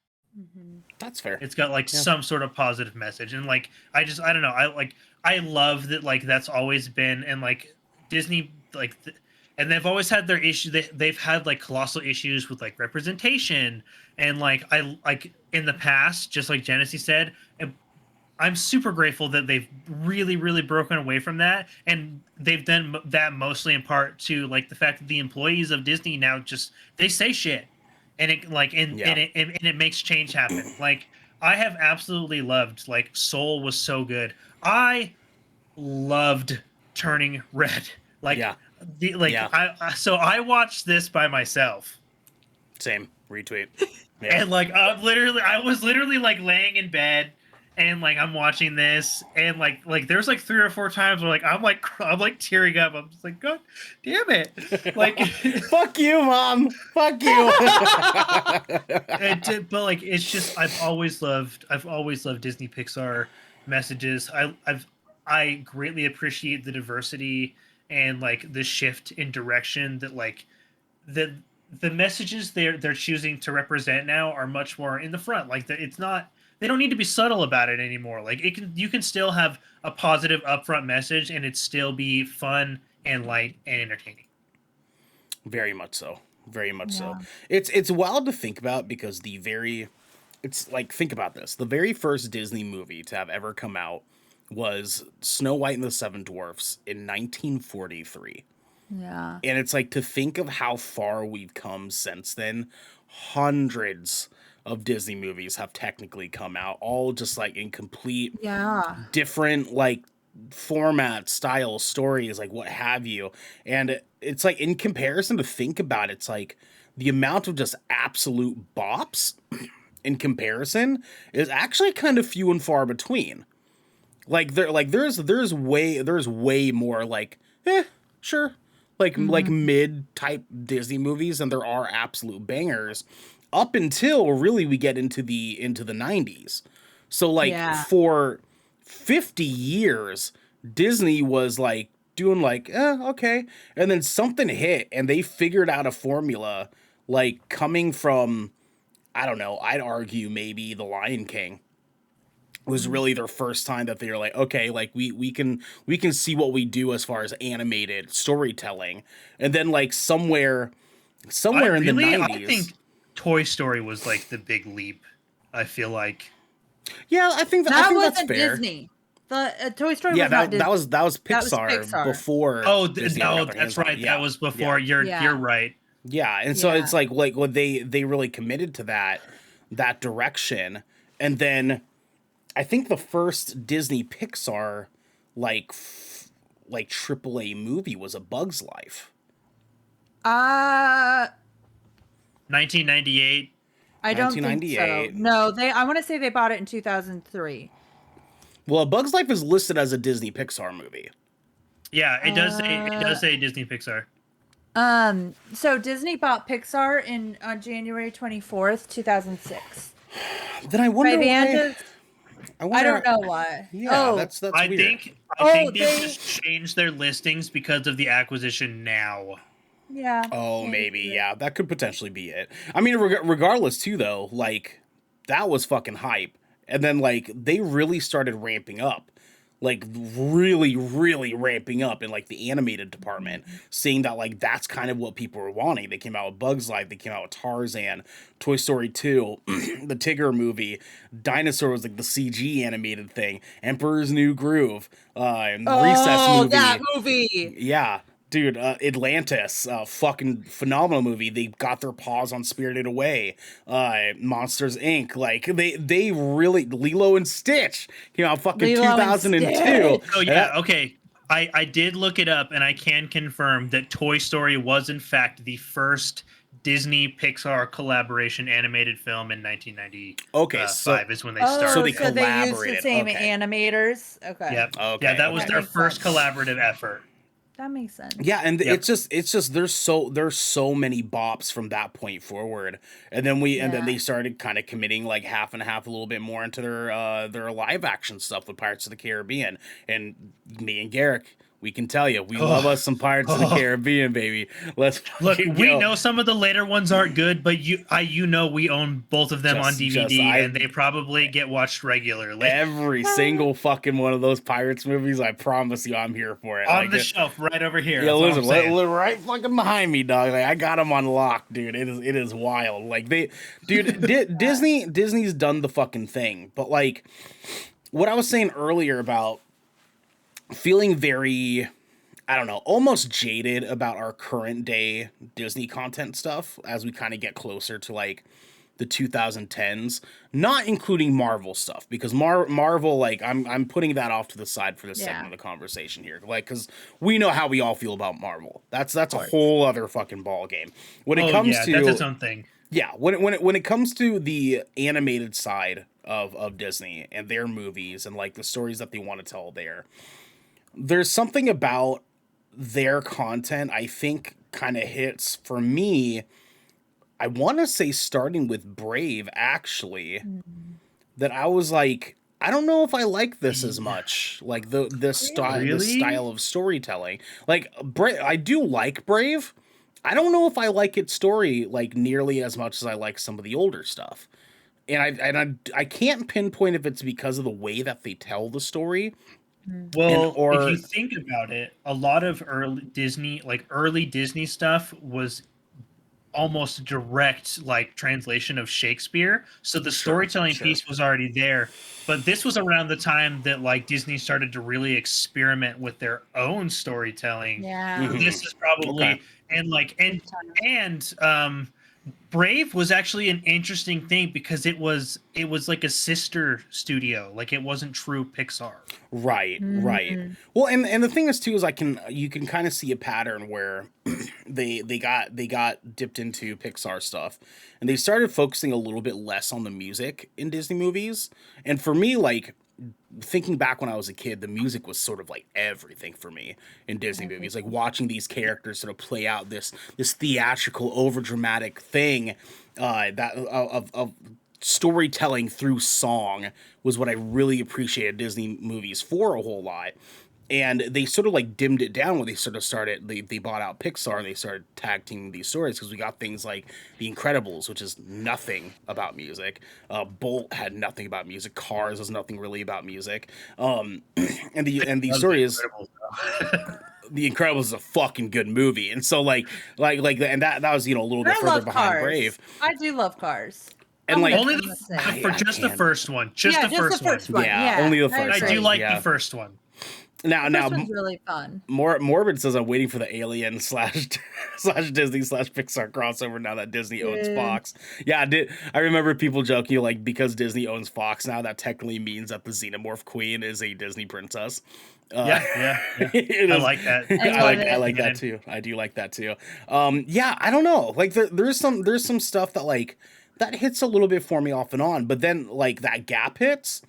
That's fair. It's got like some sort of positive message, and like I don't know, I love that, like that's always been, and like Disney like and they've always had their issue. They've had like colossal issues with like representation, and like I like in the past, just like Jenesy said, I'm super grateful that they've really, really broken away from that, and they've done that mostly in part to like the fact that the employees of Disney now just they say shit, and it like and it makes change happen. Like I have absolutely loved, like Soul was so good. I loved Turning Red. Like I watched this by myself. Same. Retweet. Yeah. And like I was literally like laying in bed, and like I'm watching this, and like there's like 3 or 4 times where like I'm like tearing up. I'm just like, God damn it! Like, fuck you, Mom. Fuck you. But like it's just I've always loved Disney Pixar messages. I greatly appreciate the diversity and like the shift in direction that like the messages they're choosing to represent now are much more in the front. Like it's not, they don't need to be subtle about it anymore. Like you can still have a positive upfront message and it still be fun and light and entertaining. Very much so. Very much so. It's wild to think about, because it's like, think about this. The very first Disney movie to have ever come out was Snow White and the Seven Dwarfs in 1943. Yeah. And it's like, to think of how far we've come since then. Hundreds of Disney movies have technically come out, all just like in complete different like format, style, stories, like what have you. And it's like, in comparison, to think about it, it's like the amount of just absolute bops in comparison is actually kind of few and far between. Like there's way more like sure, like mid type Disney movies, and there are absolute bangers up until really we get into the 90s. So like for 50 years Disney was like doing like okay, and then something hit and they figured out a formula, like coming from, I don't know, I'd argue maybe The Lion King was really their first time that they were like, okay, like we can see what we do as far as animated storytelling. And then like somewhere in the 90s, I think Toy Story was like the big leap. I feel like, yeah, I think that's fair. Disney. The Toy Story was not Disney. that was Pixar, before. Oh Disney no, that's right. Yeah. That was before. You're right. Yeah, and so it's like what they really committed to that direction. And then I think the first Disney Pixar like AAA movie was A Bug's Life. 1998. I don't think so. No, I want to say they bought it in 2003. Well, A Bug's Life is listed as a Disney Pixar movie. Yeah, it does say Disney Pixar. So Disney bought Pixar on January 24th, 2006. Then I wonder By the why. end of, I don't know why. Yeah, Oh, that's I weird. think Oh, they've they- just changed their listings because of the acquisition now. yeah. Oh, Yeah, maybe. yeah. Yeah, that could potentially be it. I mean, regardless, too, though, like, that was fucking hype. And then, like, they really started ramping up. Like, really, really ramping up in, like, the animated department. Seeing that, like, that's kind of what people were wanting. They came out with Bugs Life. They came out with Tarzan. Toy Story 2. The Tigger movie. Dinosaur was, like, the CG animated thing. Emperor's New Groove. Recess movie. That movie. Yeah. Dude, Atlantis, fucking phenomenal movie. They got their paws on Spirited Away. Monsters Inc. Like they really Lilo and Stitch came out fucking Lilo and 2002. Stitch. Oh yeah, okay. I did look it up, and I can confirm that Toy Story was in fact the first Disney Pixar collaboration animated film in 1995. Okay, so is when they Oh, started. So they so they used the collaborated, same okay. animators. Okay. Yep. Okay, Yeah, that was okay. their Makes first sense. collaborative effort. That makes sense. Yeah, and Yep. it's just there's so many bops from that point forward, and then Yeah. they started kind of committing like half and half a little bit more into their live action stuff with Pirates of the Caribbean, and me and Garrick. We can tell you, we love us some Pirates of the Caribbean, baby. Let's Look, fucking we go. know some of the later ones aren't good, but you know we own both of them on DVD, and they probably get watched regularly Every single fucking one of those Pirates movies, I promise you, I'm here for it. on Like, the shelf right over here. yeah, That's all I'm listen, saying. right fucking behind me, dog. Like, I got them on lock, dude. It is wild. Like Disney's done the fucking thing, but like what I was saying earlier about feeling very, I don't know, almost jaded about our current day Disney content stuff as we kind of get closer to like the 2010s, not including Marvel stuff, because Marvel, like I'm putting that off to the side for this segment of the conversation here, like because we know how we all feel about Marvel. That's a whole other fucking ball game. When it comes to that's its own thing. yeah, when it comes to the animated side of Disney and their movies and like the stories that they want to tell there's something about their content I think kind of hits for me. I want to say starting with Brave, actually, that I was like, I don't know if I like this as much. Like the style of storytelling. Like I do like Brave. I don't know if I like its story like nearly as much as I like some of the older stuff. And I can't pinpoint if it's because of the way that they tell the story. Well, or if you think about it, a lot of early Disney stuff was almost direct like translation of Shakespeare. So the storytelling piece was already there. But this was around the time that like Disney started to really experiment with their own storytelling. Yeah. This is probably and Brave was actually an interesting thing because it was like a sister studio, like it wasn't true Pixar. Right. Well, and the thing is too is you can kind of see a pattern where they got dipped into Pixar stuff and they started focusing a little bit less on the music in Disney movies. And for me, like thinking back when I was a kid, the music was sort of like everything for me in Disney movies. Like watching these characters sort of play out this theatrical, overdramatic thing of storytelling through song was what I really appreciated Disney movies for a whole lot. And they sort of like dimmed it down when they sort of started, they bought out Pixar and they started tag teaming these stories because we got things like The Incredibles, which is nothing about music. Bolt had nothing about music. Cars was nothing really about music. And the story is The Incredibles is a fucking good movie. And so and that was, a little bit further behind Cars. Brave. I do love Cars. And like only the first one. Just the first one. Yeah, only the first I one. do like the first one. Now, This one's really fun. Morbid says I'm waiting for the Alien / Disney / Pixar crossover now that Disney owns Fox. Yeah, I remember people joking like because Disney owns Fox now, that technically means that the Xenomorph Queen is a Disney princess. Yeah. I like that. I like that too. I do like that too. Yeah, I don't know. Like there's some stuff that like that hits a little bit for me off and on, but then like that gap hits.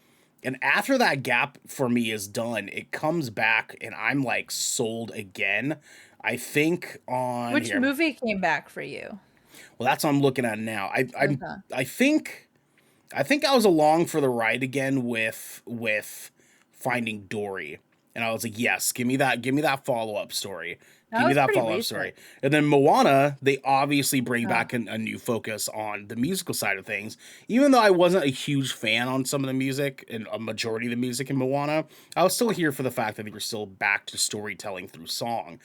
And after that gap for me is done, it comes back and I'm like sold again. I think on Which here, movie came back for you? well, that's what I'm looking at now. Okay. I think I was along for the ride again with Finding Dory, and I was like, yes, give me that follow up story. That Give me was that pretty follow up recent. story. And then Moana, they obviously bring Yeah. back a new focus on the musical side of things. Even though I wasn't a huge fan on some of the music and a majority of the music in Moana, I was still here for the fact that they were still back to storytelling through song.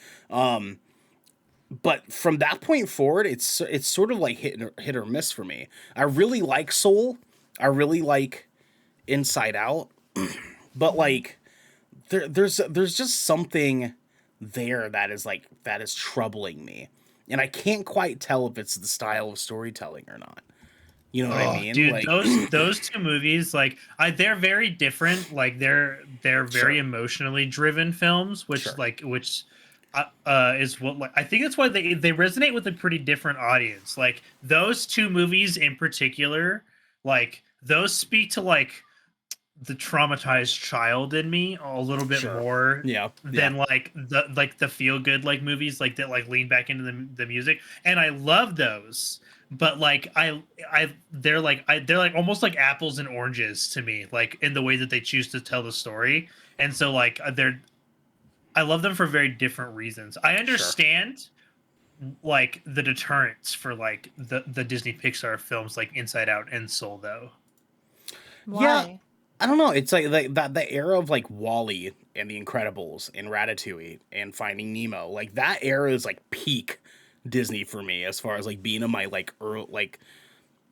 But from that point forward, it's sort of like hit or miss for me. I really like Soul. I really like Inside Out. But like there's just something there that is troubling me. And I can't quite tell if it's the style of storytelling or not. You know what I mean? Dude, Like, those two movies, like, they're very different. Like, they're very Sure. emotionally driven films, which Sure. is what, like, I think that's why they resonate with a pretty different audience. Like, those two movies in particular, like, those speak to like the traumatized child in me a little bit Sure. more Yeah. than like the feel good like movies like that like lean back into the music, and I love those. But like they're like almost like apples and oranges to me, like in the way that they choose to tell the story. And so like I love them for very different reasons. I understand like the deterrence for like the Disney Pixar films like Inside Out and Soul though. Why? Yeah. I don't know. It's like that the era of like Wall-E and The Incredibles and Ratatouille and Finding Nemo. Like that era is like peak Disney for me as far as like being in my like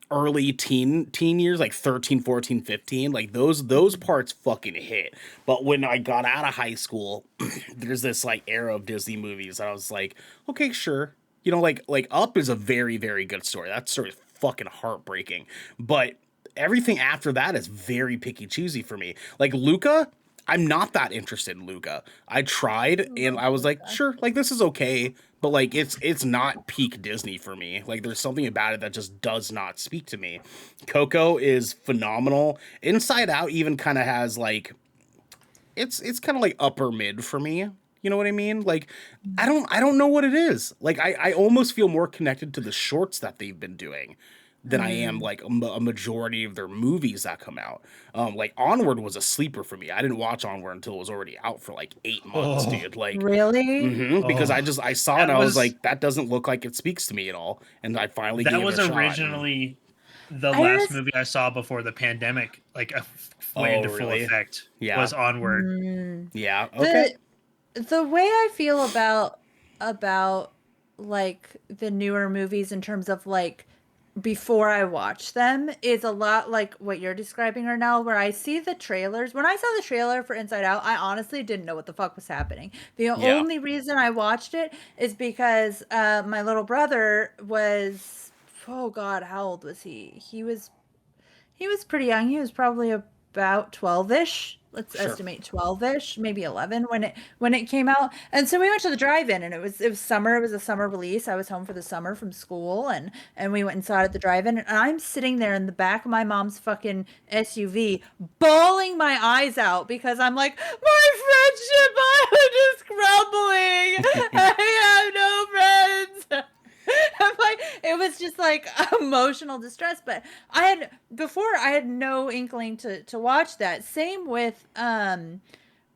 early teen years, like 13, 14, 15. Like those parts fucking hit. But when I got out of high school, there's this like era of Disney movies that I was like, okay, sure. You know, like Up is a very, very good story. That story is fucking heartbreaking. But everything after that is very picky choosy for me. Like Luca, I'm not that interested in Luca. I tried and I was like, sure, like this is okay, but like it's not peak Disney for me. Like there's something about it that just does not speak to me. Coco is phenomenal. Inside Out even kind of has like it's kind of like upper mid for me. You know what I mean? Like I don't know what it is. Like I almost feel more connected to the shorts that they've been doing than I am like a majority of their movies that come out. Like Onward was a sleeper for me. I didn't watch Onward until it was already out for like 8 months, dude. Like Really? because I saw it and That I was was- like, that doesn't look like it speaks to me at all. And I finally That gave was it a shot. originally the I last just- movie I saw before the pandemic, like went into full really? effect. Yeah. Was Onward. Yeah. Okay. The way I feel about like the newer movies in terms of like before I watch them is a lot like what you're describing right now, where I see the trailers. When I saw the trailer for Inside Out, I honestly didn't know what the fuck was happening. The only reason I watched it is because my little brother was, oh God, how old was he? He was pretty young. He was probably about 12-ish. Let's Sure. estimate 12-ish, maybe 11 when it came out. And so we went to the drive-in, and it was summer. It was a summer release. I was home for the summer from school, and we went and saw it at the drive-in. And I'm sitting there in the back of my mom's fucking SUV, bawling my eyes out because I'm like, my friendship is just crumbling. I have no friends. I'm like, it was just like emotional distress. But I had no inkling to watch that. Same with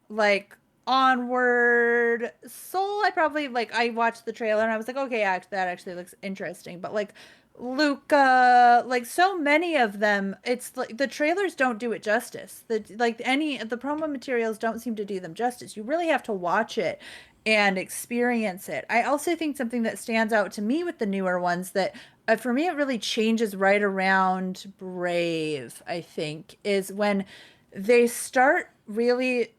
like Onward, Soul. I probably like I watched the trailer and I was like, okay, that actually looks interesting. But like Luca, like so many of them, it's like the trailers don't do it justice. The promo materials don't seem to do them justice. You really have to watch it and experience it. I also think something that stands out to me with the newer ones that for me it really changes right around Brave, I think, is when they start really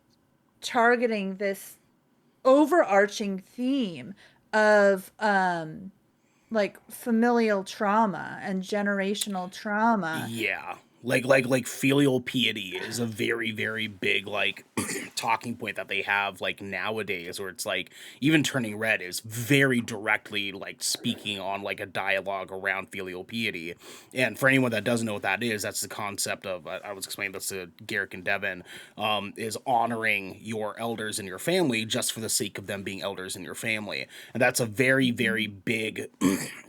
targeting this overarching theme of like familial trauma and generational trauma. Yeah. Like filial piety is a very, very big like talking point that they have like nowadays, where it's like even Turning Red is very directly like speaking on like a dialogue around filial piety. And for anyone that doesn't know what that is, that's the concept of I was explaining this to Garrick and Devin, is honoring your elders in your family just for the sake of them being elders in your family. And that's a very, very big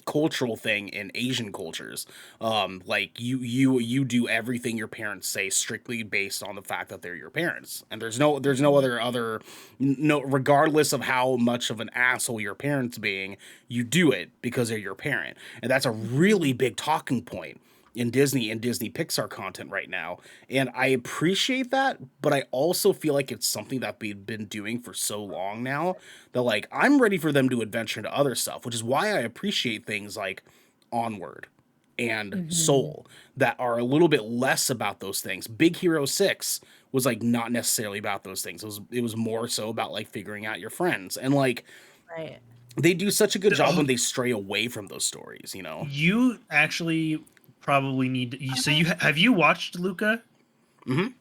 cultural thing in Asian cultures. Like you do everything your parents say strictly based on the fact that they're your parents, and there's no other regardless of how much of an asshole your parents being, you do it because they're your parent. And that's a really big talking point in Disney and Disney Pixar content right now. And I appreciate that, but I also feel like it's something that we've been doing for so long now that like I'm ready for them to adventure into other stuff, which is why I appreciate things like Onward and Soul that are a little bit less about those things. Big Hero 6 was like not necessarily about those things. It was more so about like figuring out your friends. And like Right. they do such a good job when they stray away from those stories, you know. You actually probably need to, so you have you watched Luca? Okay.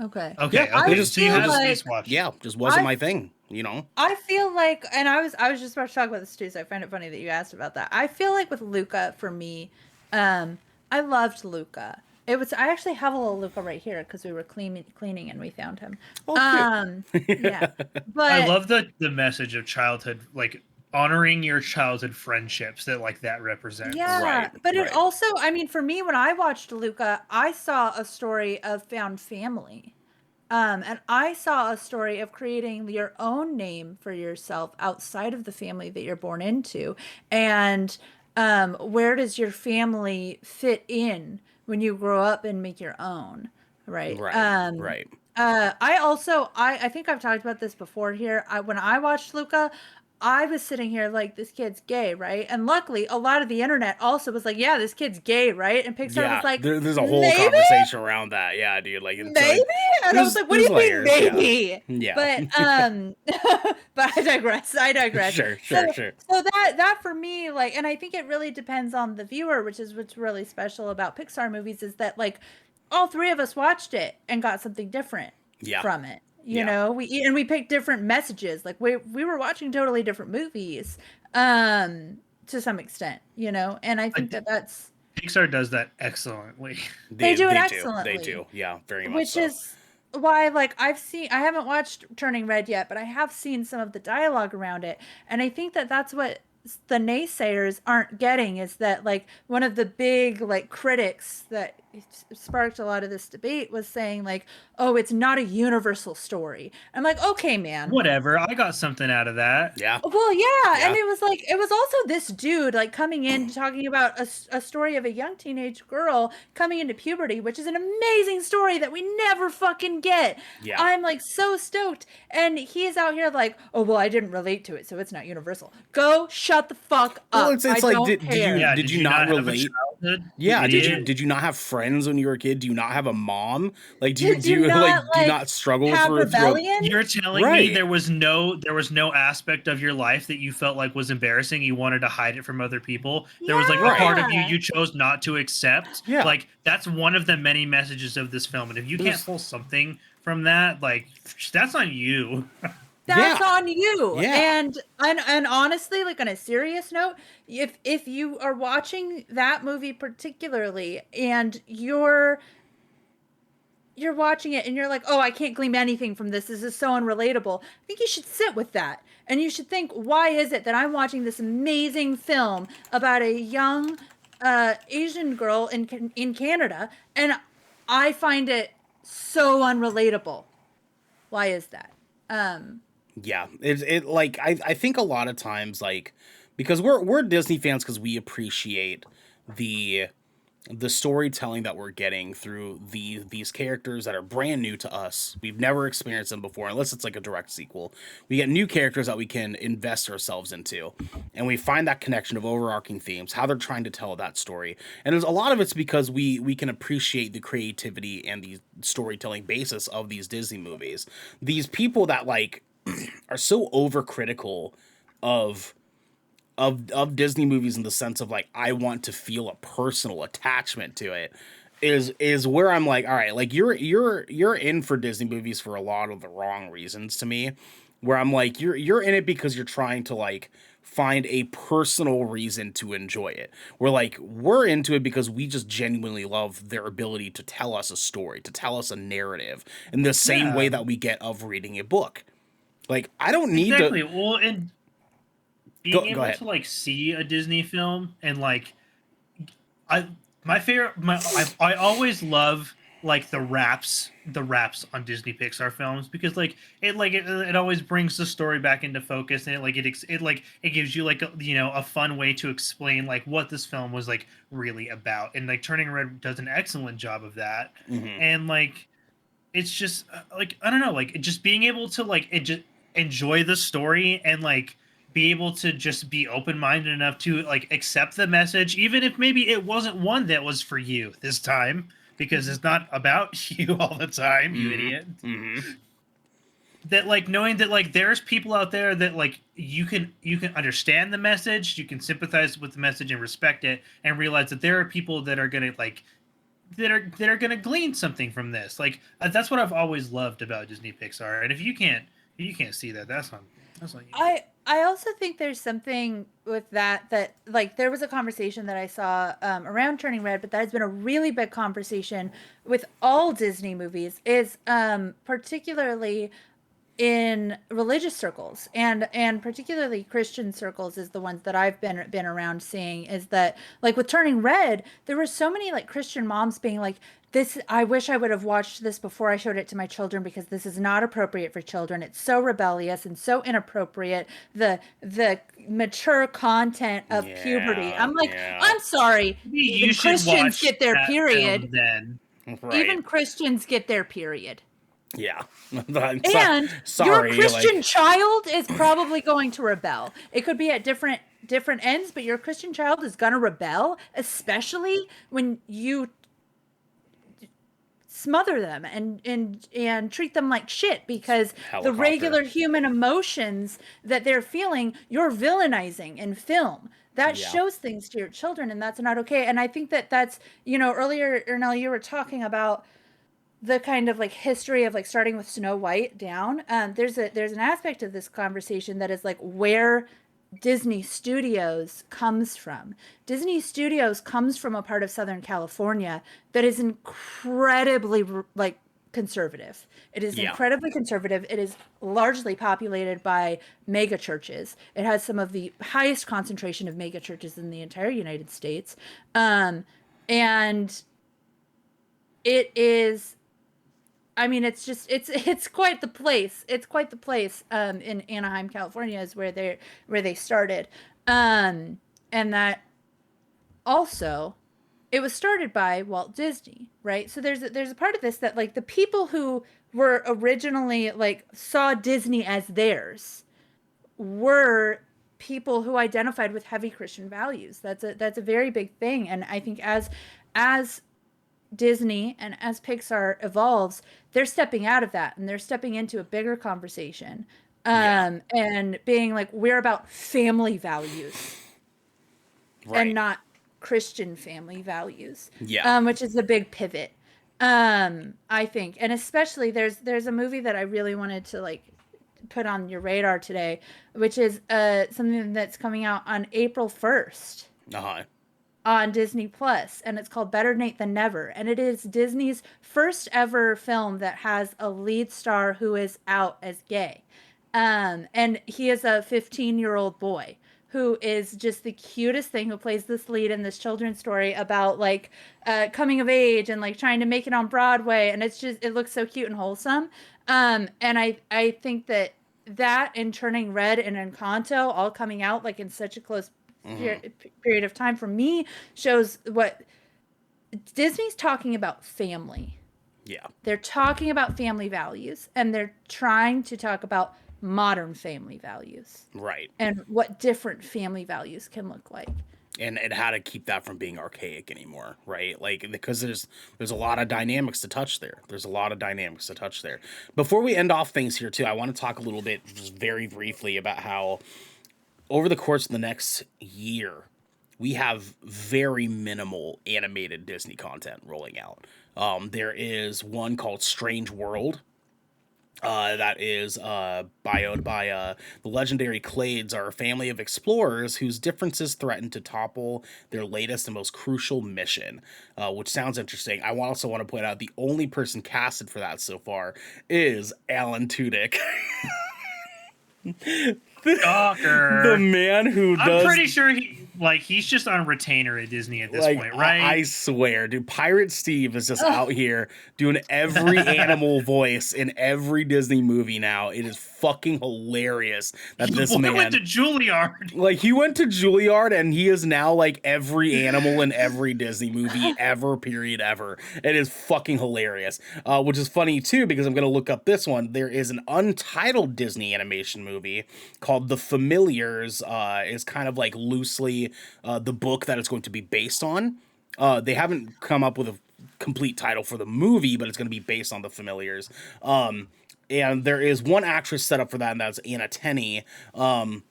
Okay, Yeah, okay. just- So you have feel at like- least watched. Yeah, just wasn't I- my thing, you know. I feel like, and I was just about to talk about this too, so I find it funny that you asked about that. I feel like with Luca, for me, I loved Luca. I actually have a little Luca right here because we were cleaning and we found him. Oh, Yeah, but I love the message of childhood, like honoring your childhood friendships that like that represents. yeah, Right, but right. it also, I mean, for me, when I watched Luca, I saw a story of found family. And I saw a story of creating your own name for yourself outside of the family that you're born into. And where does your family fit in when you grow up and make your own? Right. Right. I think I've talked about this before here. When I watched Luca, I was sitting here like, this kid's gay, right? And luckily, a lot of the internet also was like, yeah, this kid's gay, right? And Pixar Yeah, was like, there's a whole maybe? conversation around that. Yeah, dude. Like, it's Maybe? And I was like, what do you mean, layers, yeah. maybe? Yeah. But I digress. Sure. So that for me, like, and I think it really depends on the viewer, which is what's really special about Pixar movies is that like all three of us watched it and got something different from it. You know, we picked different messages. Like we were watching totally different movies, to some extent, you know, and I think that's Pixar does that excellently. They do it excellently. They do. Yeah, very much which so. is why, like, I haven't watched Turning Red yet, but I have seen some of the dialogue around it. And I think that that's what the naysayers aren't getting is that, like, one of the big, like, critics that sparked a lot of this debate was saying, like, oh, it's not a universal story. I'm like, okay, man. Whatever. I got something out of that. Yeah. Well, yeah, and it was like it was also this dude like coming in talking about a story of a young teenage girl coming into puberty, which is an amazing story that we never fucking get. Yeah. I'm like so stoked, and he's out here like, oh well, I didn't relate to it, so it's not universal. Go shut the fuck up. Well, it's I like, don't did care. you did you not have a relate? childhood? Yeah, Idiot? did you not have friends when you were a kid? Do you not have a mom? Like, do Did you you not, do you not struggle have through rebellion? You're telling me Right. there was no aspect of your life that you felt like was embarrassing. You wanted to hide it from other people. There was like a part of you Yeah. you chose not to accept. Yeah. Like that's one of the many messages of this film. And if you can't pull something from that, like that's on you. That's Yeah. on you. Yeah. And honestly, like on a serious note, if you are watching that movie particularly and you're watching it and you're like, oh, I can't glean anything from this. This is so unrelatable. I think you should sit with that. And you should think, why is it that I'm watching this amazing film about a young Asian girl in Canada and I find it so unrelatable? Why is that? Yeah, it like I think a lot of times like because we're Disney fans because we appreciate the storytelling that we're getting through these characters that are brand new to us. We've never experienced them before unless it's like a direct sequel. We get new characters that we can invest ourselves into, and we find that connection of overarching themes, how they're trying to tell that story. And there's a lot of it's because we can appreciate the creativity and the storytelling basis of these Disney movies. These people that like are so overcritical of Disney movies in the sense of like I want to feel a personal attachment to it. is where I'm like, all right, like you're in for Disney movies for a lot of the wrong reasons to me. Where I'm like, you're in it because you're trying to like find a personal reason to enjoy it. We're into it because we just genuinely love their ability to tell us a story, to tell us a narrative in the same way that we get of reading a book. Like, I don't need Exactly. to Well, and being go able ahead. to like see a Disney film and like I my favorite I always love like the raps on Disney Pixar films because it always brings the story back into focus and it gives you like a fun way to explain like what this film was like really about, and like Turning Red does an excellent job of that. Mm-hmm. And like it's just like I don't know, like just being able to like it just enjoy the story and like be able to just be open-minded enough to like accept the message, even if maybe it wasn't one that was for you this time, because it's not about you all the time, you idiot. Mm-hmm. That like knowing that like there's people out there that like you can understand the message, you can sympathize with the message and respect it, and realize that there are people that are gonna like that are gonna glean something from this. Like that's what I've always loved about Disney Pixar. And if you can't see that, that's on you. I also think there's something with that like there was a conversation that I saw around Turning Red, but that has been a really big conversation with all Disney movies, is particularly in religious circles and particularly Christian circles is the ones that I've been around seeing, is that like with Turning Red, there were so many like Christian moms being like, this, I wish I would have watched this before I showed it to my children because this is not appropriate for children. It's so rebellious and so inappropriate. The mature content of puberty. I'm like, I'm sorry. Even Christians get their period. Then Right. Even Christians get their period. Yeah. And sorry, your Christian child is probably going to rebel. It could be at different ends, but your Christian child is going to rebel, especially when you smother them and treat them like shit because the regular human emotions that they're feeling, you're villainizing in film. That shows things to your children, and that's not okay. And I think that's, earlier, Ernell, you were talking about the kind of like history of like starting with Snow White down. There's an aspect of this conversation that is like where Disney Studios comes from. Disney Studios comes from a part of Southern California that is incredibly like conservative. It is incredibly conservative. It is largely populated by mega churches. It has some of the highest concentration of mega churches in the entire United States. And it is, I mean, it's quite the place. It's quite the place. In Anaheim, California, is where they started, and that also, it was started by Walt Disney, right? So there's a part of this that like the people who were originally like saw Disney as theirs were people who identified with heavy Christian values. That's a very big thing, and I think as Disney and as Pixar evolves, they're stepping out of that and they're stepping into a bigger conversation, and being like, we're about family values, and not Christian family values, which is a big pivot, I think. And especially there's a movie that I really wanted to like put on your radar today, which is something that's coming out on April 1st. On Disney Plus, and it's called Better Nate Than Never, and it is Disney's first ever film that has a lead star who is out as gay, and he is a 15-year-old boy who is just the cutest thing, who plays this lead in this children's story about like coming of age and like trying to make it on Broadway, and it looks so cute and wholesome, and I think that and Turning Red and Encanto all coming out like in such a close period of time, for me, shows what Disney's talking about. Family. They're talking about family values, and they're trying to talk about modern family values, and what different family values can look like, and how to keep that from being archaic anymore, right? Like, because there's a lot of dynamics to touch there. Before we end off things here too, I want to talk a little bit, just very briefly, about how over the course of the next year, we have very minimal animated Disney content rolling out. There is one called Strange World. That is bioed by the legendary Clades, are a family of explorers whose differences threaten to topple their latest and most crucial mission, which sounds interesting. I also want to point out the only person casted for that so far is Alan Tudyk. Stalker. The man who does... I'm pretty sure he's just on retainer at Disney at this point, right? I swear, dude, Pirate Steve is just out here doing every animal voice in every Disney movie now. It is fucking hilarious that this man went to Juilliard. Like, he went to Juilliard and he is now like every animal in every Disney movie ever, period, ever. It is fucking hilarious. Which is funny too, because I'm gonna look up this one. There is an untitled Disney animation movie called The Familiars. Is kind of like loosely the book that it's going to be based on. They haven't come up with a complete title for the movie, but it's going to be based on The Familiars. And there is one actress set up for that, and that's Anna Tenney. And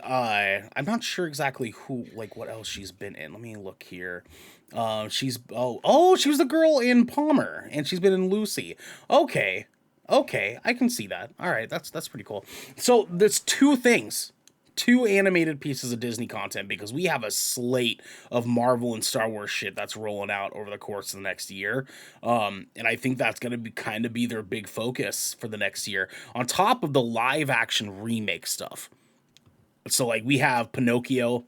I'm not sure exactly what else she's been in. Let me look here. She was the girl in Palmer, and she's been in Lucy. Okay, I can see that. All right, that's pretty cool. So there's two animated pieces of Disney content, because we have a slate of Marvel and Star Wars shit that's rolling out over the course of the next year. And I think that's going to be their big focus for the next year, on top of the live action remake stuff. So like we have Pinocchio,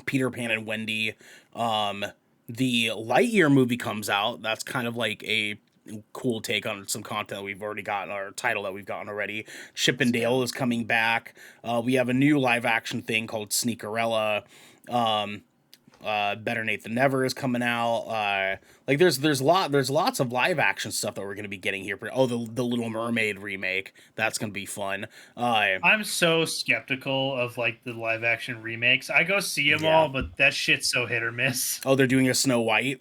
Peter Pan and Wendy. The Lightyear movie comes out. That's kind of like a cool take on some content that we've already gotten, or title that we've gotten already. Chip and Dale is coming back. We have a new live action thing called Sneakerella. Better Nate Than Never is coming out. There's lots of live action stuff that we're going to be getting here. The Little Mermaid remake, that's going to be fun. I'm so skeptical of like the live action remakes. I go see them all, but that shit's so hit or miss. Oh, they're doing a Snow White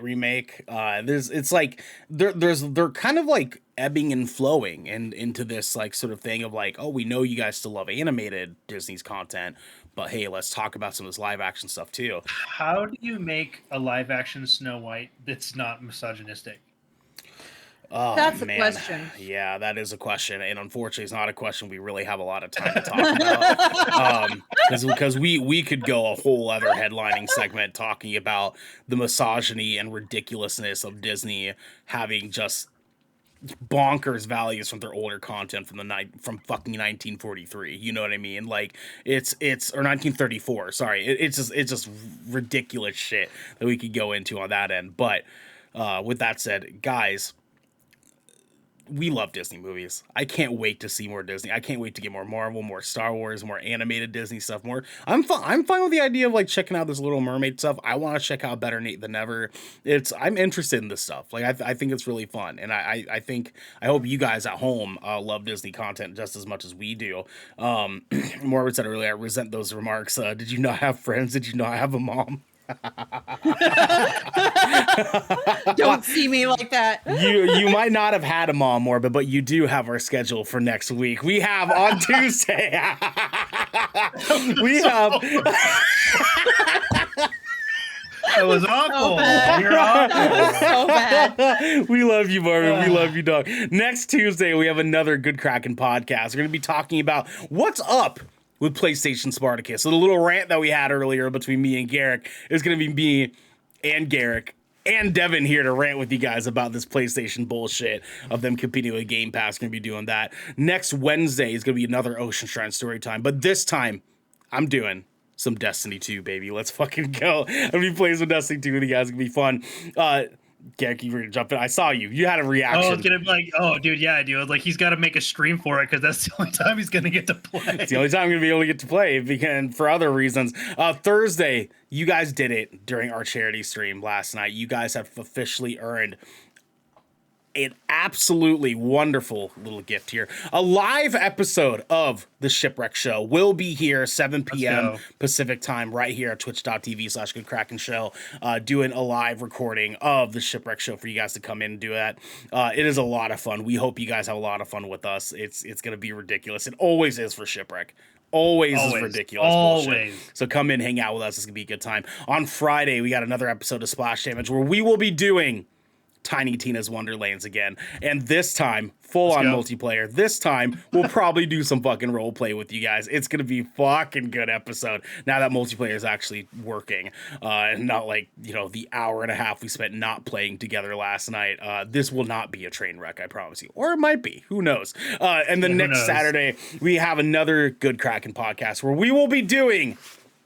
remake. They're kind of like ebbing and flowing and into this like sort of thing of like, oh, we know you guys still love animated Disney's content, but hey, let's talk about some of this live action stuff too. How do you make a live action Snow White that's not misogynistic? Oh, that's man. a question. Yeah, that is a question, and unfortunately, it's not a question we really have a lot of time to talk about. Because we could go a whole other headlining segment talking about the misogyny and ridiculousness of Disney having just bonkers values from their older content from fucking 1943. You know what I mean? Like it's or 1934. Sorry, it's just ridiculous shit that we could go into on that end. But with that said, guys, we love Disney movies. I can't wait to see more Disney. I can't wait to get more Marvel, more Star Wars, more animated Disney stuff. I'm fine with the idea of like checking out this Little Mermaid stuff. I want to check out Better Nate Than Never. I'm interested in this stuff. Like I think it's really fun, and I hope you guys at home love Disney content just as much as we do. Morbid said earlier, I resent those remarks. Did you not have friends? Did you not have a mom? Don't see me like that. You might not have had a mom, Morbid, but you do have our schedule for next week. We have on Tuesday. That was awful. So You're awful. So bad. We love you, Marvin. We love you, dog. Next Tuesday, we have another Good Kraken podcast. We're going to be talking about what's up with PlayStation Spartacus. So the little rant that we had earlier between me and Garrick is going to be me and Garrick and Devin here to rant with you guys about this PlayStation bullshit of them competing with Game Pass. Going to be doing that. Next Wednesday is going to be another Ocean Shrine story time. But this time, I'm doing some Destiny 2, baby. Let's fucking go. I'm going to be playing some Destiny 2 with you guys. It's going to be fun. Garrick, you were going to jump in. I saw you. You had a reaction. Oh, it's going to be like, oh, dude, yeah, dude. Like, he's got to make a stream for it because that's the only time he's going to get to play. It's the only time I'm going to be able to get to play, because for other reasons. Thursday, you guys did it during our charity stream last night. You guys have officially earned an absolutely wonderful little gift here. A live episode of The Shipwreck Show will be here 7 p.m. Pacific time right here at twitch.tv/GoodKraken Show, doing a live recording of The Shipwreck Show for you guys to come in and do that. It is a lot of fun. We hope you guys have a lot of fun with us. It's going to be ridiculous. It always is for Shipwreck. always is Always. ridiculous Always. bullshit. So come in, hang out with us. It's going to be a good time. On Friday, we got another episode of Splash Damage where we will be doing Tiny Tina's Wonderlands again. And this time, full-on multiplayer. This time, we'll probably do some fucking role play with you guys. It's going to be fucking good episode. Now that multiplayer is actually working. And not like, the hour and a half we spent not playing together last night. This will not be a train wreck, I promise you. Or it might be. Who knows? And then next Saturday, we have another Good Kraken podcast where we will be doing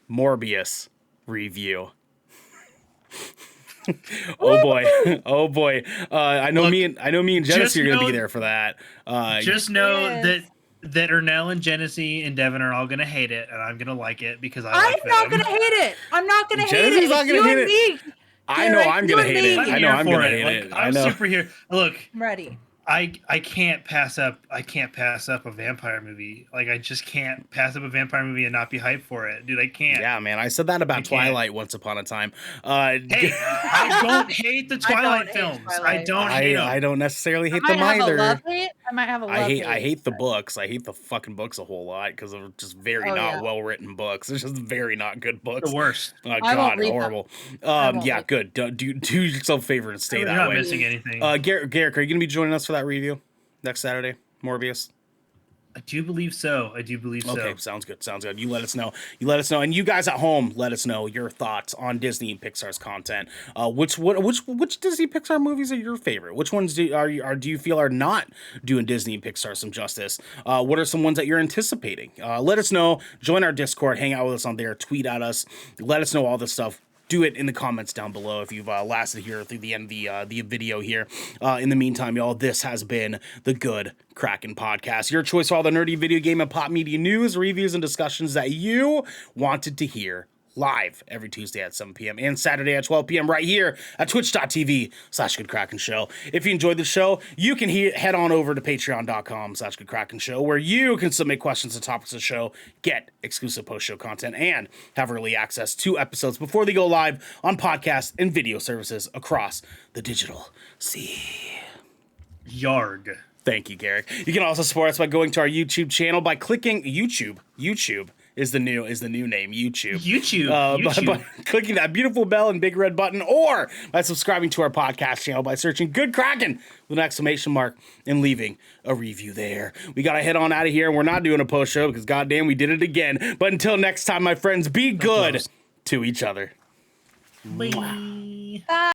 Morbius review. Oh boy. I know me and Jenesy are gonna be there for that. Just know that Ernell and Jenesy and Devin are all gonna hate it, and I'm gonna like it because I'm not gonna hate it. I'm not gonna hate it. Jenesy's not gonna hate it. Me. I know I'm gonna hate it. I know I'm gonna hate it. I'm super here. Look, I'm ready. I can't pass up a vampire movie. Like, I just can't pass up a vampire movie and not be hyped for it, dude. I can't. Yeah, man. I said that about Twilight once upon a time. Hey, I don't hate the Twilight films. I don't hate them. I don't necessarily hate them either. I might have a love hate. I hate the books. I hate the fucking books a whole lot because they're just very well written books. It's just very not good books. The worst. Oh God, horrible. Yeah, good. Do yourself a favor and stay that way. You're not missing anything. Garrick, are you gonna be joining us for that review next Saturday? Morbius. I do believe so. Okay, sounds good. You let us know. And you guys at home, let us know your thoughts on Disney and Pixar's content. Which Disney Pixar movies are your favorite? Which ones do you feel are not doing Disney and Pixar some justice? What are some ones that you're anticipating? Let us know. Join our Discord. Hang out with us on there. Tweet at us. Let us know all this stuff. Do it in the comments down below if you've lasted here through the end of the video here. In the meantime, y'all, this has been the Good Kraken Podcast, your choice for all the nerdy video game and pop media news, reviews, and discussions that you wanted to hear live every Tuesday at 7 p.m. and Saturday at 12 p.m. right here at twitch.tv/GoodKrakenShow. If you enjoyed the show, you can head on over to patreon.com/GoodKrakenShow, where you can submit questions and topics of the show, get exclusive post-show content, and have early access to episodes before they go live on podcast and video services across the digital sea. Yarg. Thank you, Garrick. You can also support us by going to our YouTube channel by clicking YouTube. YouTube is the new name, YouTube. By clicking that beautiful bell and big red button, or by subscribing to our podcast channel by searching Good Kraken with an exclamation mark and leaving a review there. We gotta head on out of here, and we're not doing a post show because goddamn we did it again. But until next time, my friends, be good to each other. Bye. Bye.